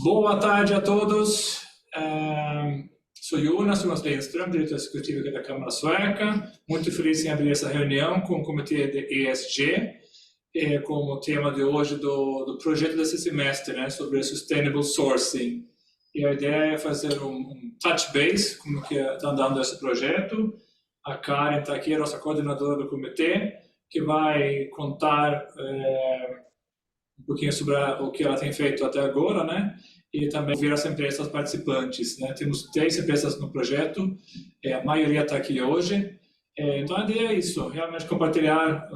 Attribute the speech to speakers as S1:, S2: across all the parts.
S1: Boa tarde a todos. Sou Jonas Enström, diretor executivo aqui da Câmara Sueca. Muito feliz em abrir essa reunião com o Comitê de ESG, com o tema de hoje do projeto desse semestre, né, sobre Sustainable Sourcing. E a ideia é fazer um touch base, como que está andando esse projeto. A Karen está aqui, a nossa coordenadora do comitê, que vai contar um pouquinho sobre o que ela tem feito até agora, né? E também ouvir as empresas participantes, né? Temos 3 empresas no projeto, a maioria está aqui hoje. Então a ideia é isso, realmente compartilhar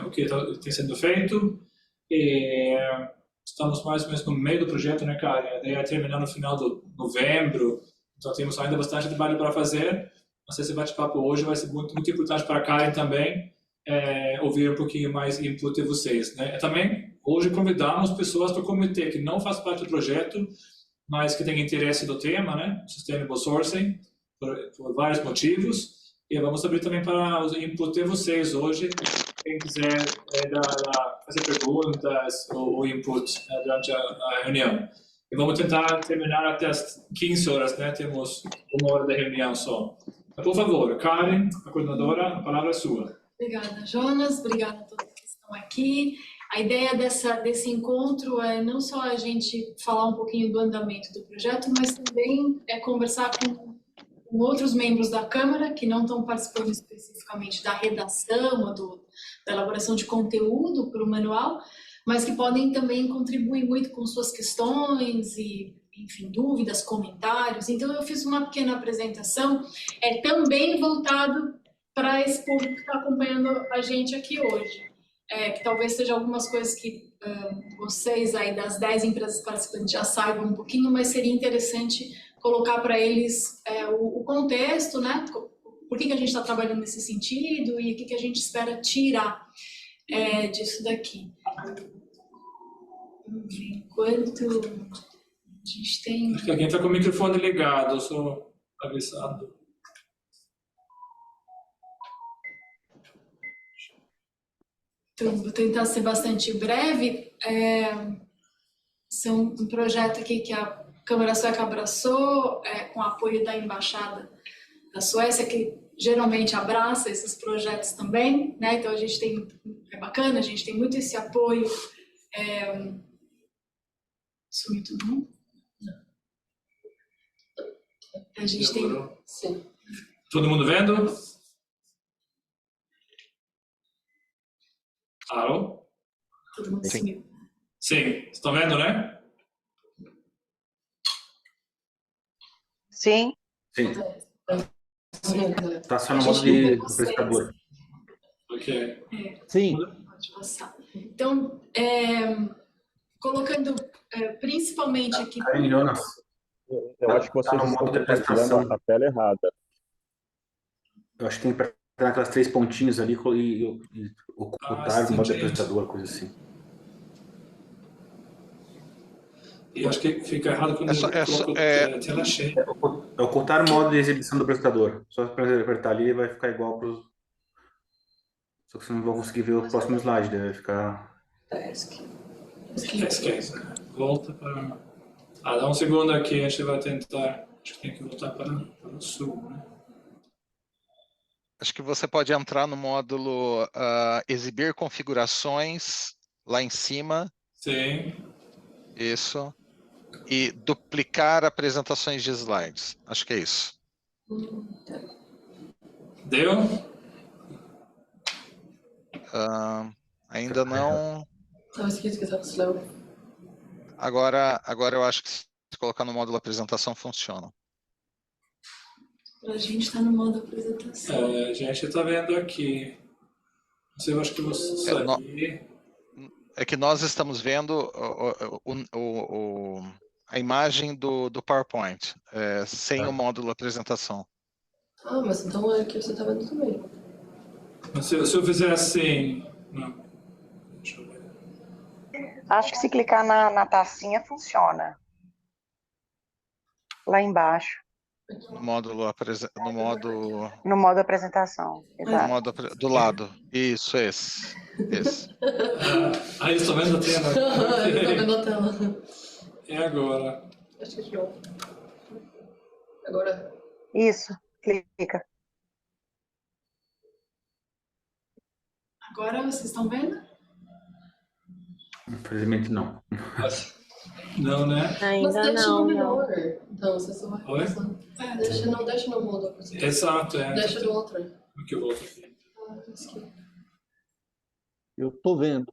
S1: o que tem sendo feito. Estamos mais ou menos no meio do projeto, né, Karen? A ideia é terminar no final de novembro, então temos ainda bastante trabalho para fazer. Mas esse bate-papo hoje vai ser muito importante para a Karen também, ouvir um pouquinho mais input de vocês, né? Também hoje convidamos pessoas do comitê que não fazem parte do projeto, mas que têm interesse do tema, né? Sustainable Sourcing, por vários motivos. E vamos abrir também para os input de vocês hoje. Quem quiser fazer perguntas ou input durante a reunião. E vamos tentar terminar até as 15 horas, né? Temos 1 hora de reunião só. Por favor, Karen, a coordenadora, a palavra é sua.
S2: Obrigada, Jonas. Obrigada a todos que estão aqui. A ideia desse encontro é não só a gente falar um pouquinho do andamento do projeto, mas também conversar com outros membros da Câmara que não estão participando especificamente da redação ou da elaboração de conteúdo para o manual, mas que podem também contribuir muito com suas questões e, enfim, dúvidas, comentários. Então, eu fiz uma pequena apresentação, também voltado para esse público que está acompanhando a gente aqui hoje. Que talvez seja algumas coisas que vocês aí das 10 empresas participantes já saibam um pouquinho, mas seria interessante colocar para eles o contexto, né? Por que a gente está trabalhando nesse sentido e o que a gente espera tirar disso daqui. Enquanto a gente tem...
S1: Acho que alguém está com o microfone ligado, eu sou avisado.
S2: Então, vou tentar ser bastante breve. São um projeto aqui que a Câmara Sueca abraçou, com apoio da Embaixada da Suécia, que geralmente abraça esses projetos também, né? Então, a gente tem... É bacana, a gente tem muito esse apoio. Sumiu todo mundo? Não. A gente tem... Sim.
S1: Todo mundo vendo? Alô?
S2: Todo mundo sumiu.
S1: Sim, estão vendo, né?
S3: Sim.
S4: Sim. Está só no modo de apresentador.
S1: Ok.
S4: Sim.
S2: Pode passar. Então, colocando principalmente aqui...
S4: Karen, Jonas.
S5: Eu acho que vocês estão compartilhando a tela errada.
S4: Eu acho que tem que apertar aquelas 3 pontinhos ali e ocultar no modo de apresentador, coisa assim.
S1: E acho que fica errado quando tela cheia.
S4: É ocultar o modo de exibição do apresentador. Só para apertar ali vai ficar igual para os... Só que você não vai conseguir ver o próximo slide, vai ficar...
S1: Esquece. Volta para... dá um segundo aqui, a gente vai tentar... Acho que tem que voltar para o sul, né?
S6: Acho que você pode entrar no módulo exibir configurações lá em cima.
S1: Sim.
S6: Isso. E duplicar apresentações de slides. Acho que é isso.
S1: Deu?
S6: Ainda não.
S2: Estava escrito que estava slow.
S6: Agora eu acho que se colocar no módulo apresentação funciona.
S2: A gente está no modo apresentação.
S1: A gente está vendo aqui. Eu acho que você sabe.
S6: É que nós estamos vendo a imagem do PowerPoint, sem o módulo apresentação.
S2: Mas então é que você está vendo também.
S1: Mas se eu fizer assim... Não. Deixa eu ver.
S3: Acho que se clicar na tacinha funciona. Lá embaixo.
S6: No modo
S3: apresentação. Exato.
S6: Do lado. Isso, esse. Isso.
S1: Eles estão vendo a tela?
S7: Eu tô vendo a tela.
S1: É agora.
S7: Acho que de novo. Agora.
S3: Isso, clica.
S2: Agora vocês estão vendo?
S4: Infelizmente não.
S1: Não, né?
S7: Mas
S3: Ainda
S7: deixa no
S3: não, não.
S7: menor. Então, você só vai
S1: Oi?
S7: passando. Deixa no modo.
S1: Exato, é.
S7: Deixa do outro.
S1: O que eu volto aqui.
S5: Eu tô vendo.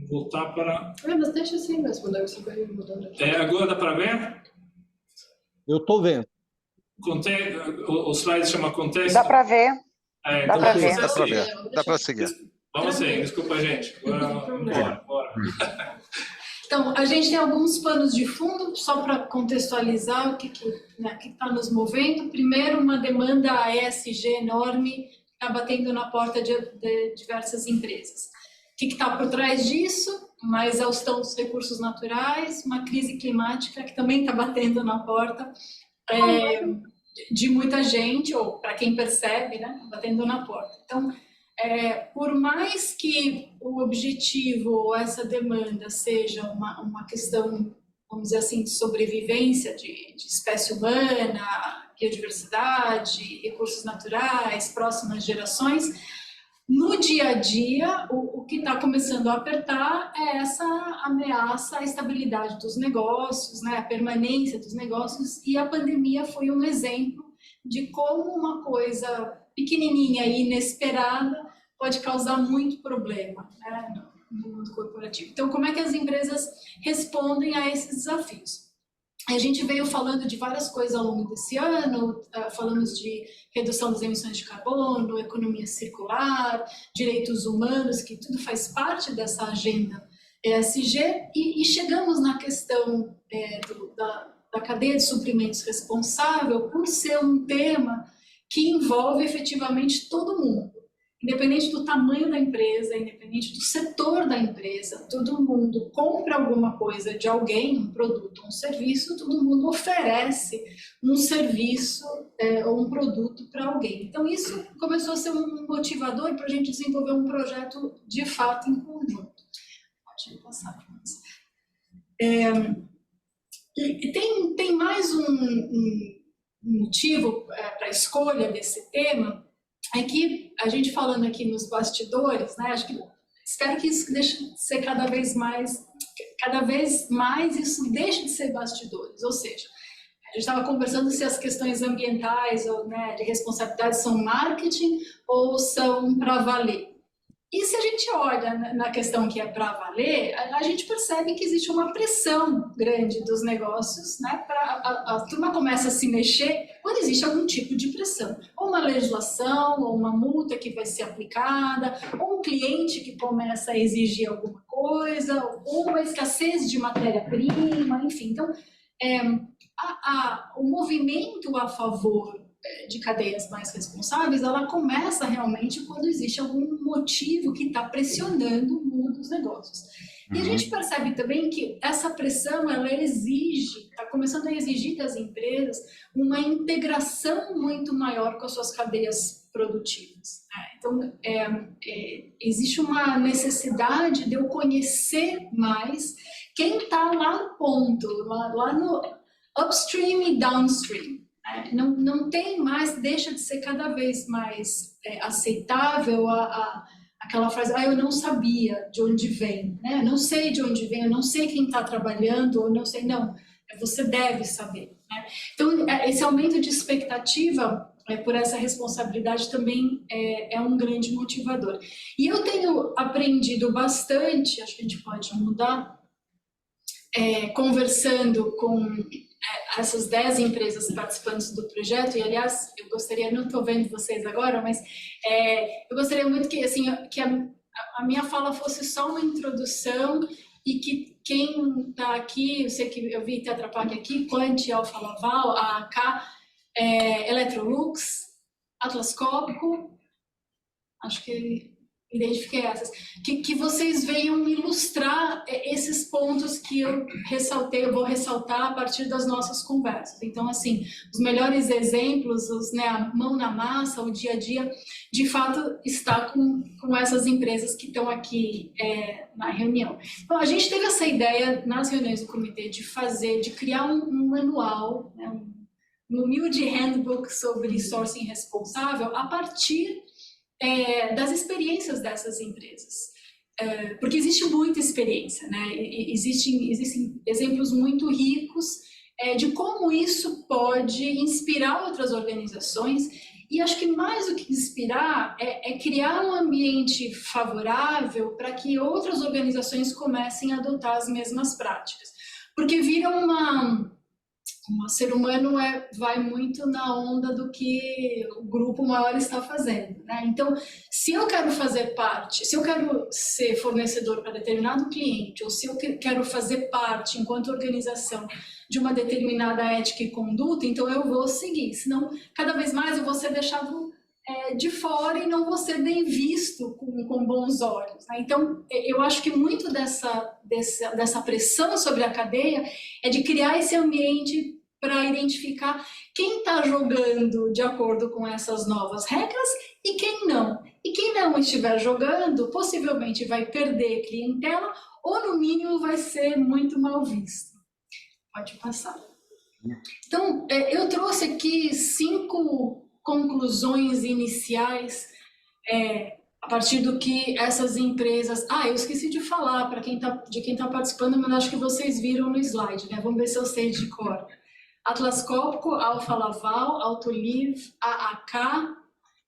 S1: Vou voltar para...
S7: Mas deixa assim mesmo, daí você vai mudando aqui.
S1: Agora dá para ver?
S5: Eu tô vendo.
S1: O slide chama contexto?
S3: Dá para ver.
S1: É,
S3: Dá
S1: então
S3: pra
S1: vamos
S3: ver.
S6: Dá para
S1: seguir.
S6: ver. Dá para seguir.
S1: Vamos seguir, desculpa, gente. Agora, bora.
S2: Então, a gente tem alguns panos de fundo, só para contextualizar o que está nos movendo. Primeiro, uma demanda ESG enorme, está batendo na porta de diversas empresas. O que está por trás disso? Uma exaustão dos recursos naturais, uma crise climática que também está batendo na porta de muita gente, ou para quem percebe, né, batendo na porta. Então, por mais que o objetivo ou essa demanda seja uma questão, vamos dizer assim, de sobrevivência de espécie humana, biodiversidade, recursos naturais, próximas gerações, no dia a dia, o que está começando a apertar é essa ameaça à estabilidade dos negócios, né, a permanência dos negócios, e a pandemia foi um exemplo de como uma coisa pequenininha e inesperada pode causar muito problema, né, no mundo corporativo. Então, como é que as empresas respondem a esses desafios? A gente veio falando de várias coisas ao longo desse ano, falamos de redução das emissões de carbono, economia circular, direitos humanos, que tudo faz parte dessa agenda ESG, e chegamos na questão da cadeia de suprimentos responsável por ser um tema que envolve efetivamente todo mundo. Independente do tamanho da empresa, independente do setor da empresa, todo mundo compra alguma coisa de alguém, um produto, um serviço, todo mundo oferece um serviço ou um produto para alguém. Então, isso começou a ser um motivador para a gente desenvolver um projeto de fato em conjunto. Pode passar. Tem mais um motivo para a escolha desse tema, é que a gente falando aqui nos bastidores, né, espero que isso deixe de ser cada vez mais isso deixe de ser bastidores, ou seja, a gente estava conversando se as questões ambientais ou, né, de responsabilidade são marketing ou são para valer. E se a gente olha na questão que é para valer, a gente percebe que existe uma pressão grande dos negócios, né? A turma começa a se mexer quando existe algum tipo de pressão. Ou uma legislação, ou uma multa que vai ser aplicada, ou um cliente que começa a exigir alguma coisa, ou uma escassez de matéria-prima, enfim. Então, o movimento a favor de cadeias mais responsáveis, ela começa realmente quando existe algum motivo que está pressionando o mundo dos negócios. E a gente percebe também que essa pressão, ela está começando a exigir das empresas uma integração muito maior com as suas cadeias produtivas. Então, existe uma necessidade de eu conhecer mais quem está lá no ponto, lá no upstream e downstream. Não tem mais, deixa de ser cada vez mais aceitável aquela frase, eu não sabia de onde vem, né? Eu não sei de onde vem, eu não sei quem está trabalhando, eu não sei, não, você deve saber, né? Então, esse aumento de expectativa por essa responsabilidade também é um grande motivador. E eu tenho aprendido bastante, acho que a gente pode mudar, conversando com essas 10 empresas participantes do projeto, e aliás, eu gostaria, não estou vendo vocês agora, mas eu gostaria muito que a minha fala fosse só uma introdução e que quem está aqui, eu sei que eu vi Tetra Pak aqui, Quanti, Alfa Laval, AAK, Electrolux, Atlas Copco, acho que Identifiquei essas. Que vocês venham ilustrar esses pontos que eu ressaltei, eu vou ressaltar a partir das nossas conversas. Então, assim, os melhores exemplos, a mão na massa, o dia a dia, de fato, está com essas empresas que estão aqui na reunião. Então, a gente teve essa ideia, nas reuniões do comitê, de criar um manual, né, um humilde handbook sobre sourcing responsável, a partir das experiências dessas empresas, porque existe muita experiência, né? Existem exemplos muito ricos de como isso pode inspirar outras organizações, e acho que mais do que inspirar é criar um ambiente favorável para que outras organizações comecem a adotar as mesmas práticas, porque vira o ser humano vai muito na onda do que o grupo maior está fazendo, né? Então, se eu quero fazer parte, se eu quero ser fornecedor para determinado cliente, ou se eu quero fazer parte, enquanto organização, de uma determinada ética e conduta, então eu vou seguir, senão cada vez mais eu vou ser deixado de fora e não vou ser bem visto com bons olhos, né? Então, eu acho que muito dessa pressão sobre a cadeia é de criar esse ambiente para identificar quem está jogando de acordo com essas novas regras e quem não. E quem não estiver jogando, possivelmente vai perder clientela ou, no mínimo, vai ser muito mal visto. Pode passar. Então, eu trouxe aqui 5 conclusões iniciais a partir do que essas empresas... eu esqueci de falar de quem tá participando, mas acho que vocês viram no slide, né? Vamos ver se eu sei de cor. Atlas Copco, Alfa Laval, Autoliv, AAK,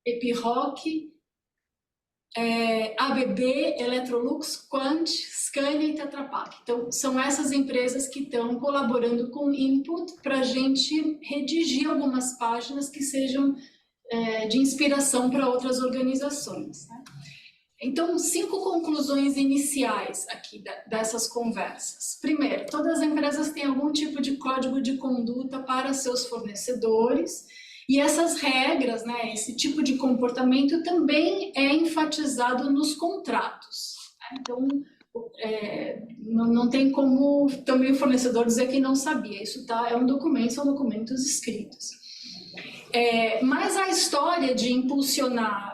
S2: Epiroc, ABB, Electrolux, Quant, Scania e Tetra Pak. Então, são essas empresas que estão colaborando com input para a gente redigir algumas páginas que sejam de inspiração para outras organizações, né? Então, 5 conclusões iniciais aqui dessas conversas. Primeiro, todas as empresas têm algum tipo de código de conduta para seus fornecedores, e essas regras, né, esse tipo de comportamento também é enfatizado nos contratos, né? Então, não tem como também o fornecedor dizer que não sabia. Isso é um documento, são documentos escritos. Mas a história de impulsionar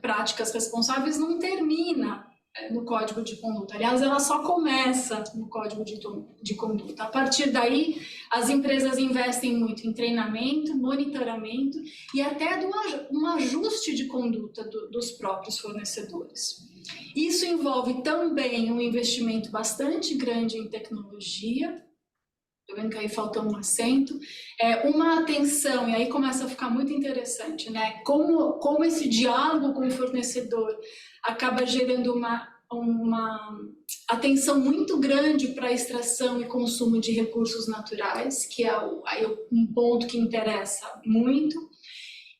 S2: práticas responsáveis não termina no Código de Conduta. Aliás, ela só começa no Código de Conduta. A partir daí, as empresas investem muito em treinamento, monitoramento e até um ajuste de conduta dos próprios fornecedores. Isso envolve também um investimento bastante grande em tecnologia. Estou vendo que aí faltou um acento, uma atenção, e aí começa a ficar muito interessante, né? Como esse diálogo com o fornecedor acaba gerando uma atenção muito grande para a extração e consumo de recursos naturais, que é um ponto que interessa muito,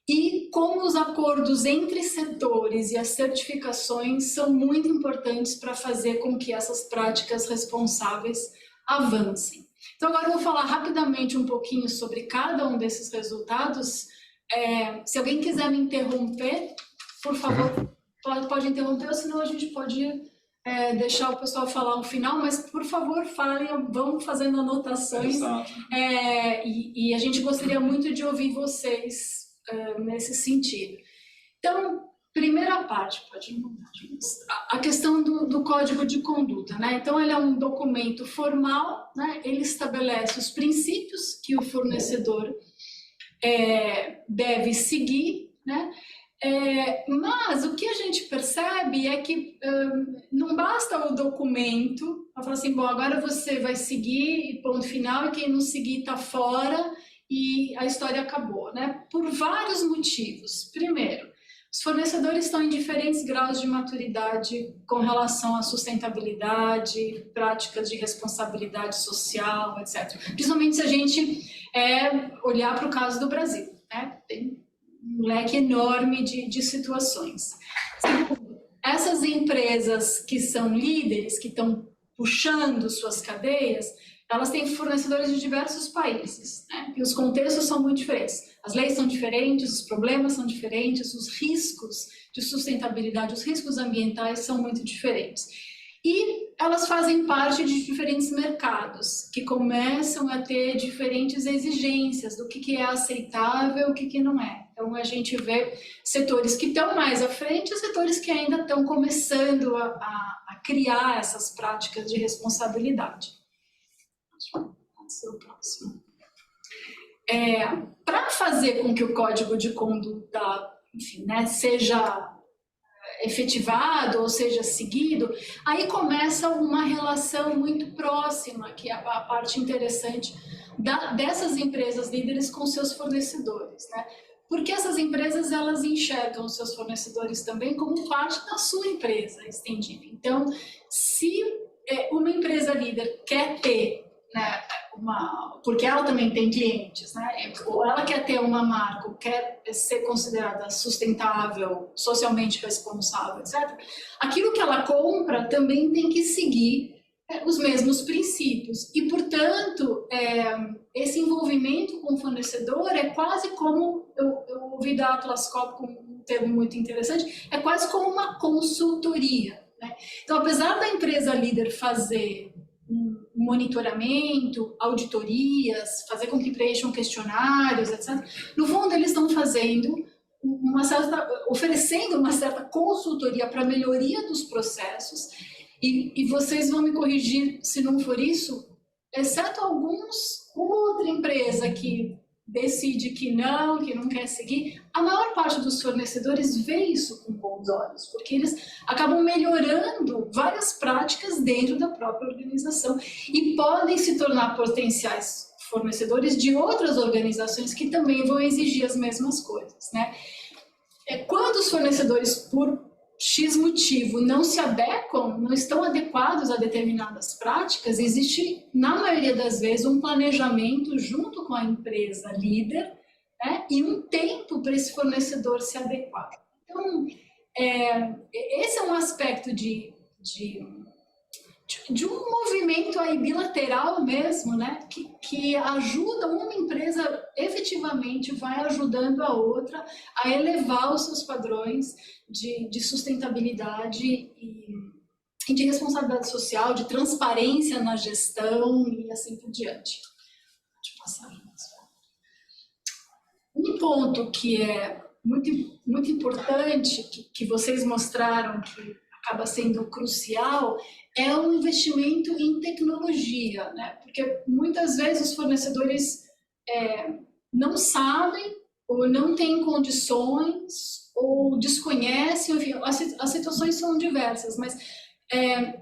S2: e como os acordos entre setores e as certificações são muito importantes para fazer com que essas práticas responsáveis avancem. Então, agora eu vou falar rapidamente um pouquinho sobre cada um desses resultados. Se alguém quiser me interromper, por favor, pode interromper, ou senão a gente pode deixar o pessoal falar no final, mas, por favor, falem, vão fazendo anotações. E a gente gostaria muito de ouvir vocês nesse sentido. Então, primeira parte, pode mudar, a questão do código de conduta, né? Então, ele é um documento formal, né? Ele estabelece os princípios que o fornecedor deve seguir, né? Mas o que a gente percebe é que não basta o documento, para falar assim, bom, agora você vai seguir, ponto final, e quem não seguir está fora e a história acabou, né? Por vários motivos. Primeiro, os fornecedores estão em diferentes graus de maturidade com relação à sustentabilidade, práticas de responsabilidade social, etc. Principalmente se a gente olhar para o caso do Brasil, né? Tem um leque enorme de situações. Segundo, essas empresas que são líderes, que estão puxando suas cadeias, elas têm fornecedores de diversos países, né? E os contextos são muito diferentes. As leis são diferentes, os problemas são diferentes, os riscos de sustentabilidade, os riscos ambientais são muito diferentes. E elas fazem parte de diferentes mercados, que começam a ter diferentes exigências do que é aceitável e o que não é. Então, a gente vê setores que estão mais à frente e setores que ainda estão começando a criar essas práticas de responsabilidade. Pode ser o próximo. Para fazer com que o código de conduta, enfim, né, seja efetivado ou seja seguido, aí começa uma relação muito próxima, que é a parte interessante dessas empresas líderes com seus fornecedores, né? Porque essas empresas, elas enxergam os seus fornecedores também como parte da sua empresa estendida. Então, se uma empresa líder quer ter, né, porque ela também tem clientes, né, ou ela quer ter uma marca, ou quer ser considerada sustentável, socialmente responsável, etc., aquilo que ela compra também tem que seguir os mesmos princípios. E, portanto, esse envolvimento com o fornecedor é quase como, eu ouvi da Atlas Copco um termo muito interessante, é quase como uma consultoria, né? Então, apesar da empresa líder fazer monitoramento, auditorias, fazer com que preencham questionários, etc., no fundo eles estão fazendo oferecendo uma certa consultoria para a melhoria dos processos. E vocês vão me corrigir se não for isso, exceto outra empresa que decide que não quer seguir, a maior parte dos fornecedores vê isso com bons olhos, porque eles acabam melhorando várias práticas dentro da própria organização e podem se tornar potenciais fornecedores de outras organizações que também vão exigir as mesmas coisas, né? Quando os fornecedores, por X motivo, não se adequam, não estão adequados a determinadas práticas, existe, na maioria das vezes, um planejamento junto com a empresa líder, né, e um tempo para esse fornecedor se adequar. Então, esse é um aspecto de um movimento aí bilateral mesmo, né, que ajuda uma empresa, efetivamente vai ajudando a outra a elevar os seus padrões de sustentabilidade e de responsabilidade social, de transparência na gestão e assim por diante. Deixa eu passar. Um ponto que é muito, muito importante, que vocês mostraram que acaba sendo crucial, é o investimento em tecnologia, né? Porque muitas vezes os fornecedores não sabem ou não têm condições ou desconhecem, enfim, as situações são diversas, mas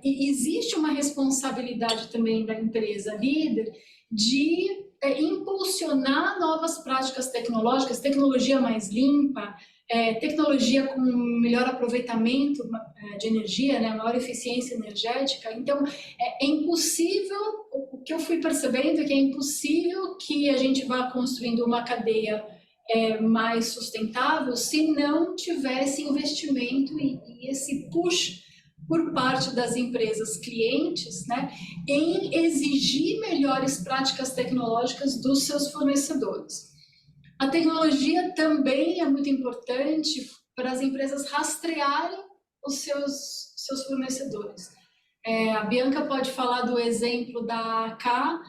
S2: existe uma responsabilidade também da empresa líder de impulsionar novas práticas tecnológicas, tecnologia mais limpa, tecnologia com melhor aproveitamento de energia, né, maior eficiência energética. Então, é impossível, o que eu fui percebendo é que é impossível que a gente vá construindo uma cadeia mais sustentável se não tivesse investimento e esse push por parte das empresas clientes, né, em exigir melhores práticas tecnológicas dos seus fornecedores. A tecnologia também é muito importante para as empresas rastrearem os seus fornecedores. A Bianca pode falar do exemplo da AK,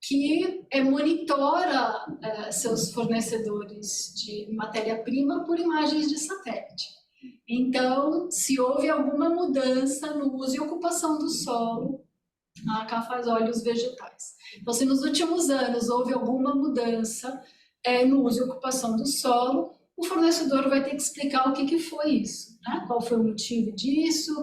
S2: que monitora seus fornecedores de matéria-prima por imagens de satélite. Então, se houve alguma mudança no uso e ocupação do solo, a AK faz óleos vegetais. Então, se nos últimos anos houve alguma mudança no uso e ocupação do solo, o fornecedor vai ter que explicar o que foi isso, né? Qual foi o motivo disso,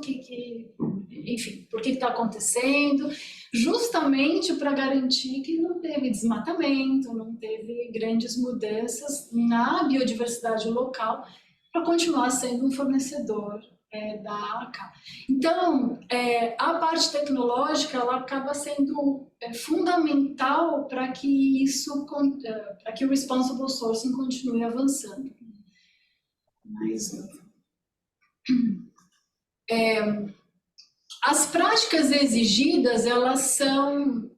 S2: enfim, por que está acontecendo, justamente para garantir que não teve desmatamento, não teve grandes mudanças na biodiversidade local, para continuar sendo um fornecedor da AK. Então, a parte tecnológica ela acaba sendo fundamental para que para que o responsible sourcing continue avançando. As práticas exigidas, elas são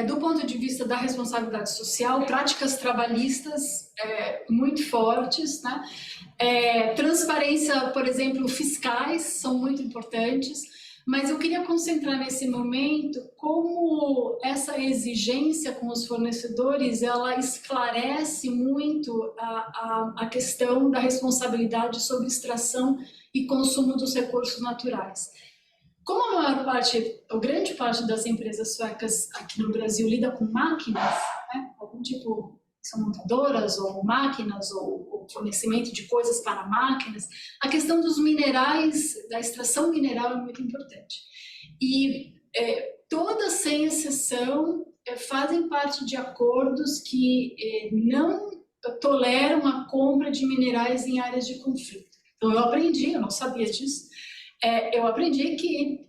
S2: do ponto de vista da responsabilidade social, práticas trabalhistas muito fortes, né? Transparência, por exemplo, fiscais são muito importantes, mas eu queria concentrar nesse momento como essa exigência com os fornecedores, ela esclarece muito a questão da responsabilidade sobre extração e consumo dos recursos naturais. Como a maior parte, ou grande parte das empresas suecas aqui no Brasil lida com máquinas, né, algum tipo, são montadoras ou máquinas ou fornecimento de coisas para máquinas, a questão dos minerais, da extração mineral é muito importante. E todas, sem exceção, fazem parte de acordos que não toleram a compra de minerais em áreas de conflito. Então, eu não sabia disso, eu aprendi que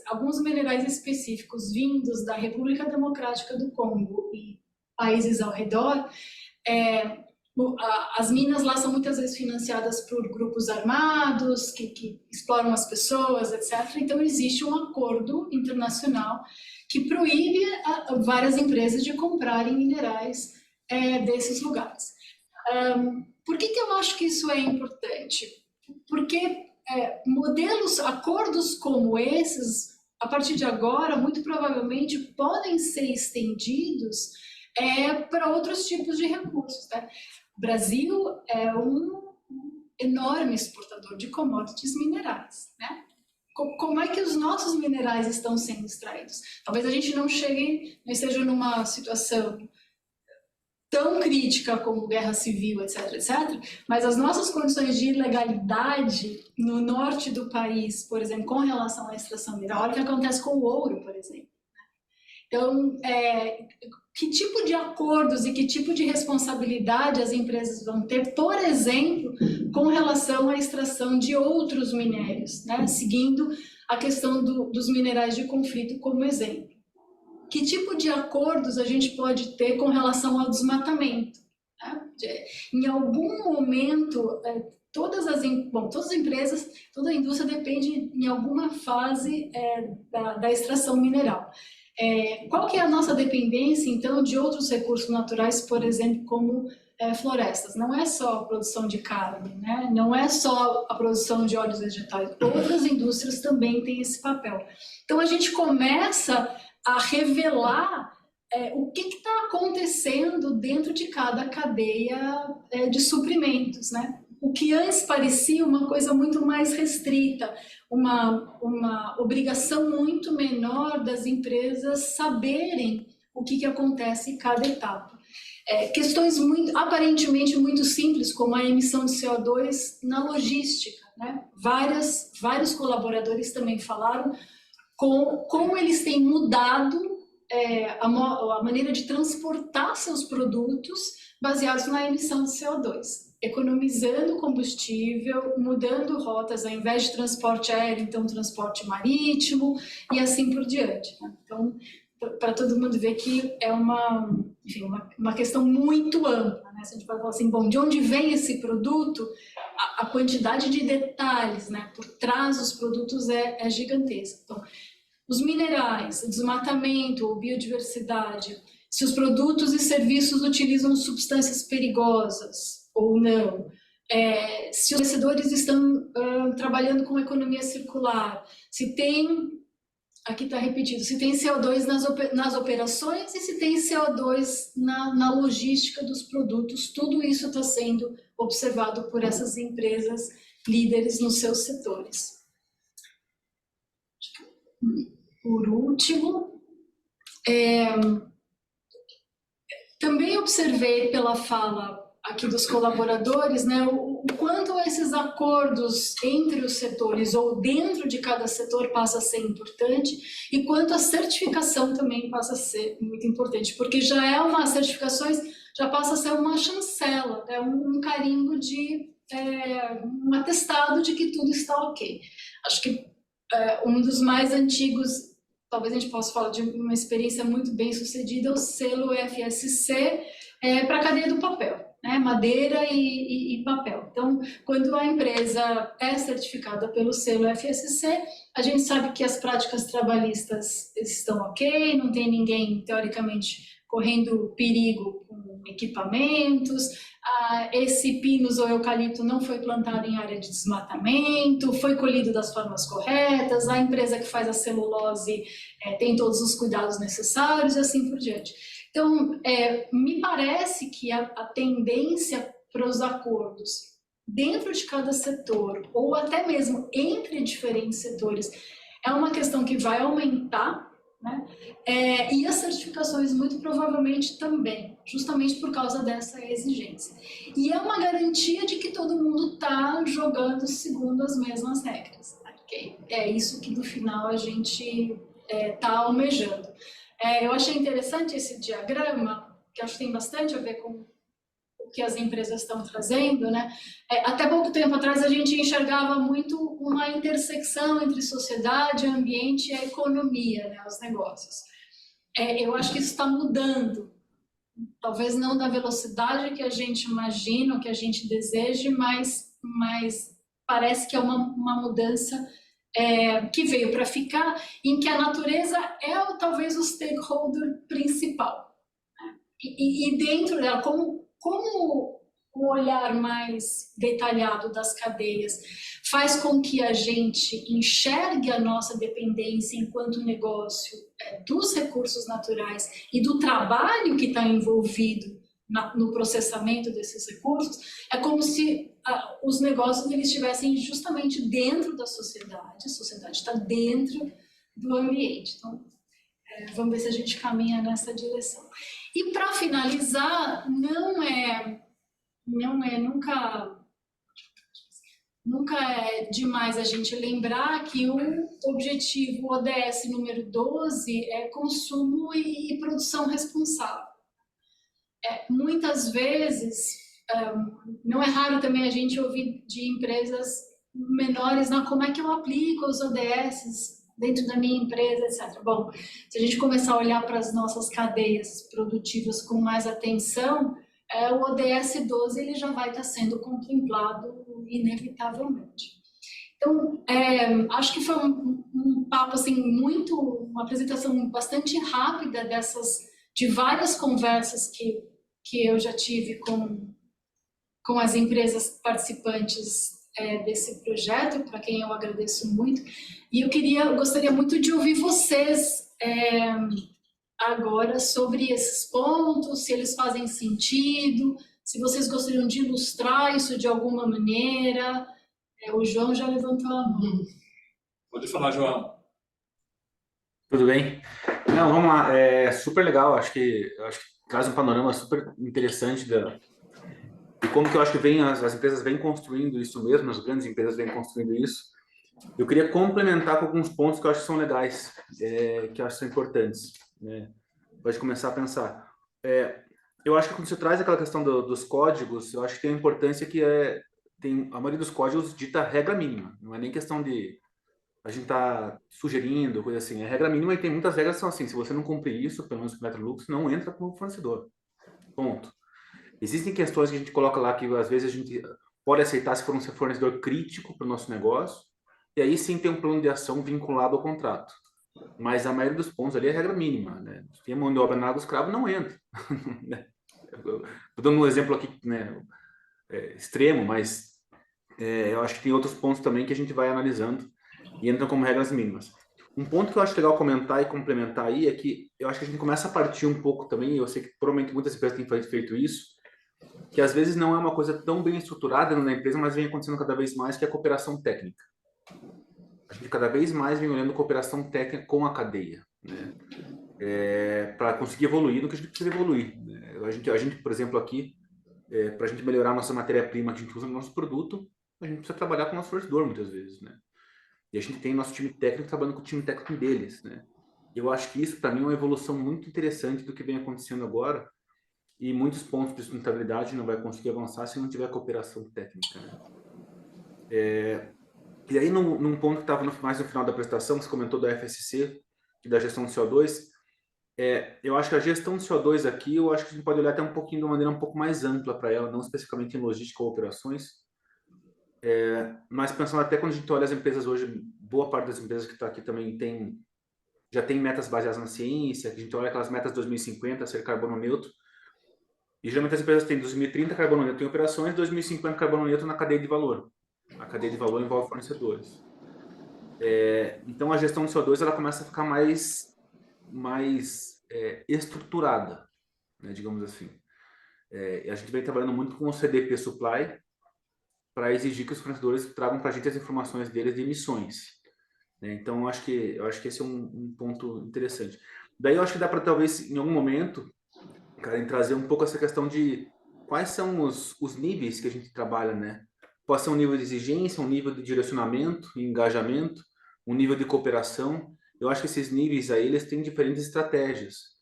S2: alguns minerais específicos vindos da República Democrática do Congo e países ao redor, as minas lá são muitas vezes financiadas por grupos armados que exploram as pessoas, etc. Então, existe um acordo internacional que proíbe várias empresas de comprarem minerais desses lugares. Por que eu acho que isso é importante? Porque acordos como esses, a partir de agora, muito provavelmente podem ser estendidos para outros tipos de recursos. Tá? O Brasil é um enorme exportador de commodities minerais. Né? Como é que os nossos minerais estão sendo extraídos? Talvez a gente não esteja numa situação tão crítica como guerra civil, etc., etc., mas as nossas condições de ilegalidade no norte do país, por exemplo, com relação à extração mineral, olha o que acontece com o ouro, por exemplo. Então, que tipo de acordos e que tipo de responsabilidade as empresas vão ter, por exemplo, com relação à extração de outros minérios, né? Seguindo a questão dos minerais de conflito como exemplo. Que tipo de acordos a gente pode ter com relação ao desmatamento? Né? Em algum momento, todas as empresas, toda a indústria depende em alguma fase da extração mineral. Qual que é a nossa dependência, então, de outros recursos naturais, por exemplo, como florestas? Não é só a produção de carne, né? Não é só a produção de óleos vegetais. Outras indústrias também têm esse papel. Então, a gente começa a revelar o que está acontecendo dentro de cada cadeia de suprimentos, né? O que antes parecia uma coisa muito mais restrita, uma obrigação muito menor das empresas saberem o que acontece em cada etapa. Questões aparentemente muito simples, como a emissão de CO2 na logística, né? Vários colaboradores também falaram como eles têm mudado a maneira de transportar seus produtos baseados na emissão de CO2, economizando combustível, mudando rotas, ao invés de transporte aéreo, então transporte marítimo e assim por diante. Né? Então, para todo mundo ver que é uma questão muito ampla. Né? Se a gente vai falar assim, bom, de onde vem esse produto? A quantidade de detalhes, né, por trás dos produtos é gigantesca. Então, os minerais, o desmatamento ou biodiversidade, se os produtos e serviços utilizam substâncias perigosas ou não, se os fornecedores estão trabalhando com economia circular, se tem, aqui está repetido, se tem CO2 nas operações e se tem CO2 na logística dos produtos, tudo isso está sendo observado por essas empresas líderes nos seus setores. Por último, também observei pela fala aqui dos colaboradores, né, o quanto esses acordos entre os setores ou dentro de cada setor passa a ser importante e quanto a certificação também passa a ser muito importante, porque certificações já passa a ser uma chancela, um carimbo de um atestado de que tudo está ok. Acho que um dos mais antigos, talvez a gente possa falar de uma experiência muito bem sucedida, é o selo FSC para a cadeia do papel. né? Madeira e papel. Então, quando a empresa é certificada pelo selo FSC, a gente sabe que as práticas trabalhistas estão ok, não tem ninguém, teoricamente, correndo perigo com equipamentos, esse pinus ou eucalipto não foi plantado em área de desmatamento, foi colhido das formas corretas, a empresa que faz a celulose tem todos os cuidados necessários e assim por diante. Então, me parece que a tendência para os acordos dentro de cada setor, ou até mesmo entre diferentes setores, é uma questão que vai aumentar, né? E as certificações muito provavelmente também, justamente por causa dessa exigência. E é uma garantia de que todo mundo está jogando segundo as mesmas regras. Okay? É isso que no final a gente está almejando. Eu achei interessante esse diagrama, que acho que tem bastante a ver com o que as empresas estão trazendo, né? Até pouco tempo atrás a gente enxergava muito uma intersecção entre sociedade, ambiente e a economia, né? Os negócios. Eu acho que isso está mudando. Talvez não da velocidade que a gente imagina, que a gente deseja, mas parece que é uma mudança que veio para ficar, em que a natureza talvez o stakeholder principal. Né? E dentro dela, como o olhar mais detalhado das cadeias faz com que a gente enxergue a nossa dependência enquanto negócio dos recursos naturais e do trabalho que está envolvido no processamento desses recursos, é como se os negócios eles estivessem justamente dentro da sociedade, a sociedade está dentro do ambiente. Então, vamos ver se a gente caminha nessa direção. E para finalizar, nunca é demais a gente lembrar que o objetivo ODS número 12 é consumo e produção responsável. Muitas vezes, não é raro também a gente ouvir de empresas menores, como é que eu aplico os ODS dentro da minha empresa, etc. Bom, se a gente começar a olhar para as nossas cadeias produtivas com mais atenção, o ODS 12 ele já vai estar sendo contemplado inevitavelmente. Então, acho que foi um papo assim, uma apresentação bastante rápida de várias conversas que eu já tive com as empresas participantes desse projeto, para quem eu agradeço muito. E eu gostaria muito de ouvir vocês agora sobre esses pontos, se eles fazem sentido, se vocês gostariam de ilustrar isso de alguma maneira. O João já levantou a mão.
S1: Pode falar, João.
S4: Tudo bem? Não, vamos lá. É super legal. Acho que traz um panorama super interessante de como que eu acho que as empresas vêm construindo isso mesmo, as grandes empresas vêm construindo isso. Eu queria complementar com alguns pontos que eu acho que são legais, que eu acho que são importantes. Né? Pode começar a pensar. Eu acho que quando você traz aquela questão dos códigos, eu acho que tem a importância que a maioria dos códigos dita regra mínima. Não é nem questão de a gente tá sugerindo, coisa assim. É regra mínima e tem muitas regras que são assim, se você não cumprir isso, pelo menos com o Electrolux, não entra como fornecedor. Ponto. Existem questões que a gente coloca lá que às vezes a gente pode aceitar se for um fornecedor crítico para o nosso negócio, e aí sim tem um plano de ação vinculado ao contrato. Mas a maioria dos pontos ali é regra mínima, né? Se tem mão de obra na água, o escravo não entra. Estou dando um exemplo aqui, né, extremo, mas eu acho que tem outros pontos também que a gente vai analisando e entram como regras mínimas. Um ponto que eu acho legal comentar e complementar aí é que eu acho que a gente começa a partir um pouco também, eu sei que provavelmente muitas empresas têm feito isso, que às vezes não é uma coisa tão bem estruturada na empresa, mas vem acontecendo cada vez mais, que é a cooperação técnica. A gente cada vez mais vem olhando cooperação técnica com a cadeia, né? Para conseguir evoluir no que a gente precisa evoluir. Né? A gente, por exemplo, aqui, para a gente melhorar a nossa matéria-prima que a gente usa no nosso produto, a gente precisa trabalhar com o nosso fornecedor muitas vezes, né? E a gente tem nosso time técnico trabalhando com o time técnico deles, né? Eu acho que isso, para mim, é uma evolução muito interessante do que vem acontecendo agora, e muitos pontos de sustentabilidade não vai conseguir avançar se não tiver cooperação técnica. Né? E aí, num ponto que estava mais no final da apresentação, você comentou da FSC e da gestão do CO2, Eu acho que a gestão de CO2 aqui, eu acho que a gente pode olhar até um pouquinho de uma maneira um pouco mais ampla para ela, não especificamente em logística ou operações, mas pensando até quando a gente olha as empresas hoje, boa parte das empresas que está aqui também já tem metas baseadas na ciência, que a gente olha aquelas metas 2050, ser carbono neutro, e geralmente as empresas têm 2030 carbono neutro em operações, 2050 carbono neutro na cadeia de valor. A cadeia de valor envolve fornecedores. Então a gestão do CO2 ela começa a ficar mais estruturada, né, digamos assim. A gente vem trabalhando muito com o CDP Supply para exigir que os fornecedores tragam para a gente as informações deles de emissões, né? Então eu acho que esse é um ponto interessante. Daí eu acho que dá para talvez em algum momento, cara, trazer um pouco essa questão de quais são os níveis que a gente trabalha, né? Pode ser um nível de exigência, um nível de direcionamento e engajamento, um nível de cooperação. Eu acho que esses níveis aí, eles têm diferentes estratégias.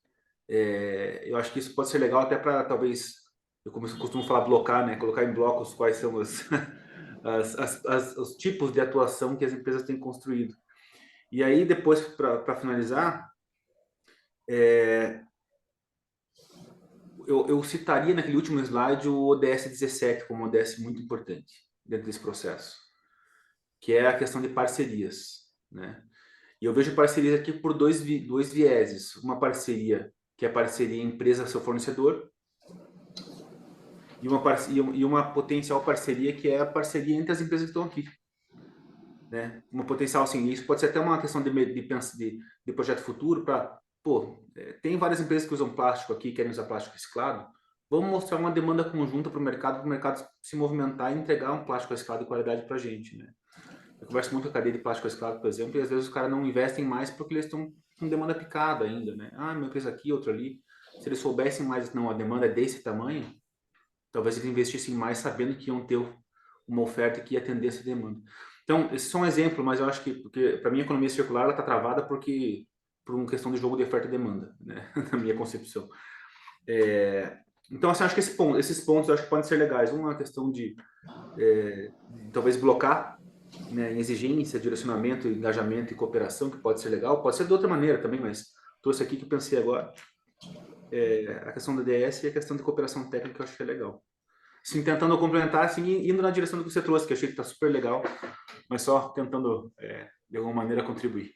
S4: Eu acho que isso pode ser legal até para, talvez, eu costumo falar blocar, né? Colocar em blocos quais são os tipos de atuação que as empresas têm construído. E aí, depois, para finalizar, eu citaria naquele último slide o ODS 17 como um ODS muito importante dentro desse processo, que é a questão de parcerias, né? E eu vejo parcerias aqui por dois vieses. Uma parceria, que é a parceria empresa-seu fornecedor, e uma potencial parceria, que é a parceria entre as empresas que estão aqui, né? Uma potencial, assim, isso pode ser até uma questão de projeto futuro para, tem várias empresas que usam plástico aqui, querem usar plástico reciclado, vamos mostrar uma demanda conjunta para o mercado se movimentar e entregar um plástico reciclado de qualidade para a gente, né? Eu converso muito com a cadeia de plástico reciclado, por exemplo, e às vezes os caras não investem mais porque eles estão com demanda picada ainda, né? Ah, uma empresa aqui, outra ali. Se eles soubessem mais, não, a demanda é desse tamanho, talvez eles investissem mais sabendo que iam ter uma oferta que ia atender essa demanda. Então, esses são um exemplo, mas eu acho que, porque para mim a economia circular está travada por uma questão de jogo de oferta e demanda, né? Na minha concepção. Então, assim, acho que esses pontos eu acho que podem ser legais. Uma questão de talvez blocar, né, em exigência, direcionamento, engajamento e cooperação, que pode ser legal, pode ser de outra maneira também, mas trouxe aqui que eu pensei agora. A questão da DS e a questão de cooperação técnica eu acho que é legal. Assim, tentando complementar, assim, indo na direção do que você trouxe, que eu achei que está super legal, mas só tentando, de alguma maneira, contribuir.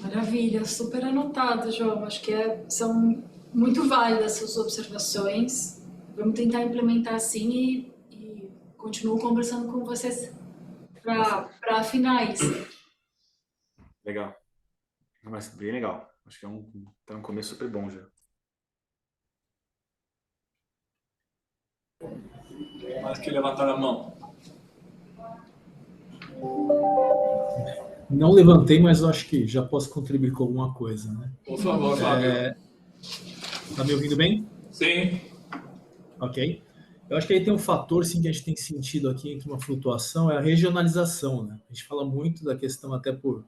S2: Maravilha, super anotado, João. Acho que são muito válidas suas observações. Vamos tentar implementar assim e continuo conversando com vocês para afinar isso.
S4: Legal. Mas bem legal. Acho que tá um começo super bom já.
S1: Mais que levantar a mão.
S8: Não levantei, mas eu acho que já posso contribuir com alguma coisa, né?
S1: Por favor, Fábio.
S8: Tá me ouvindo bem?
S1: Sim.
S8: Ok. Eu acho que aí tem um fator, sim, que a gente tem sentido aqui entre uma flutuação, é a regionalização, né? A gente fala muito da questão até por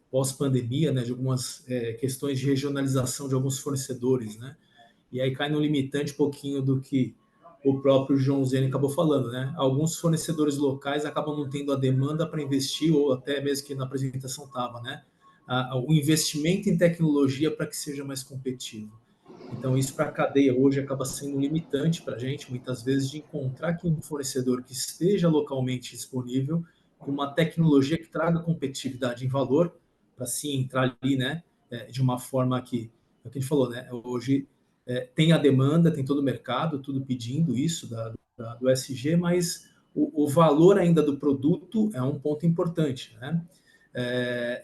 S8: pós-pandemia, né, de algumas questões de regionalização de alguns fornecedores, né? E aí cai no limitante um pouquinho do que o próprio João Zene acabou falando, né? Alguns fornecedores locais acabam não tendo a demanda para investir, ou até mesmo que na apresentação estava, né? O investimento em tecnologia para que seja mais competitivo. Então, isso para a cadeia hoje acaba sendo um limitante para a gente, muitas vezes, de encontrar aqui um fornecedor que esteja localmente disponível, com uma tecnologia que traga competitividade em valor, para sim entrar ali, né? De uma forma que, é o que a gente falou, né? Hoje tem a demanda, tem todo o mercado, tudo pedindo isso do SG, mas o valor ainda do produto é um ponto importante, né?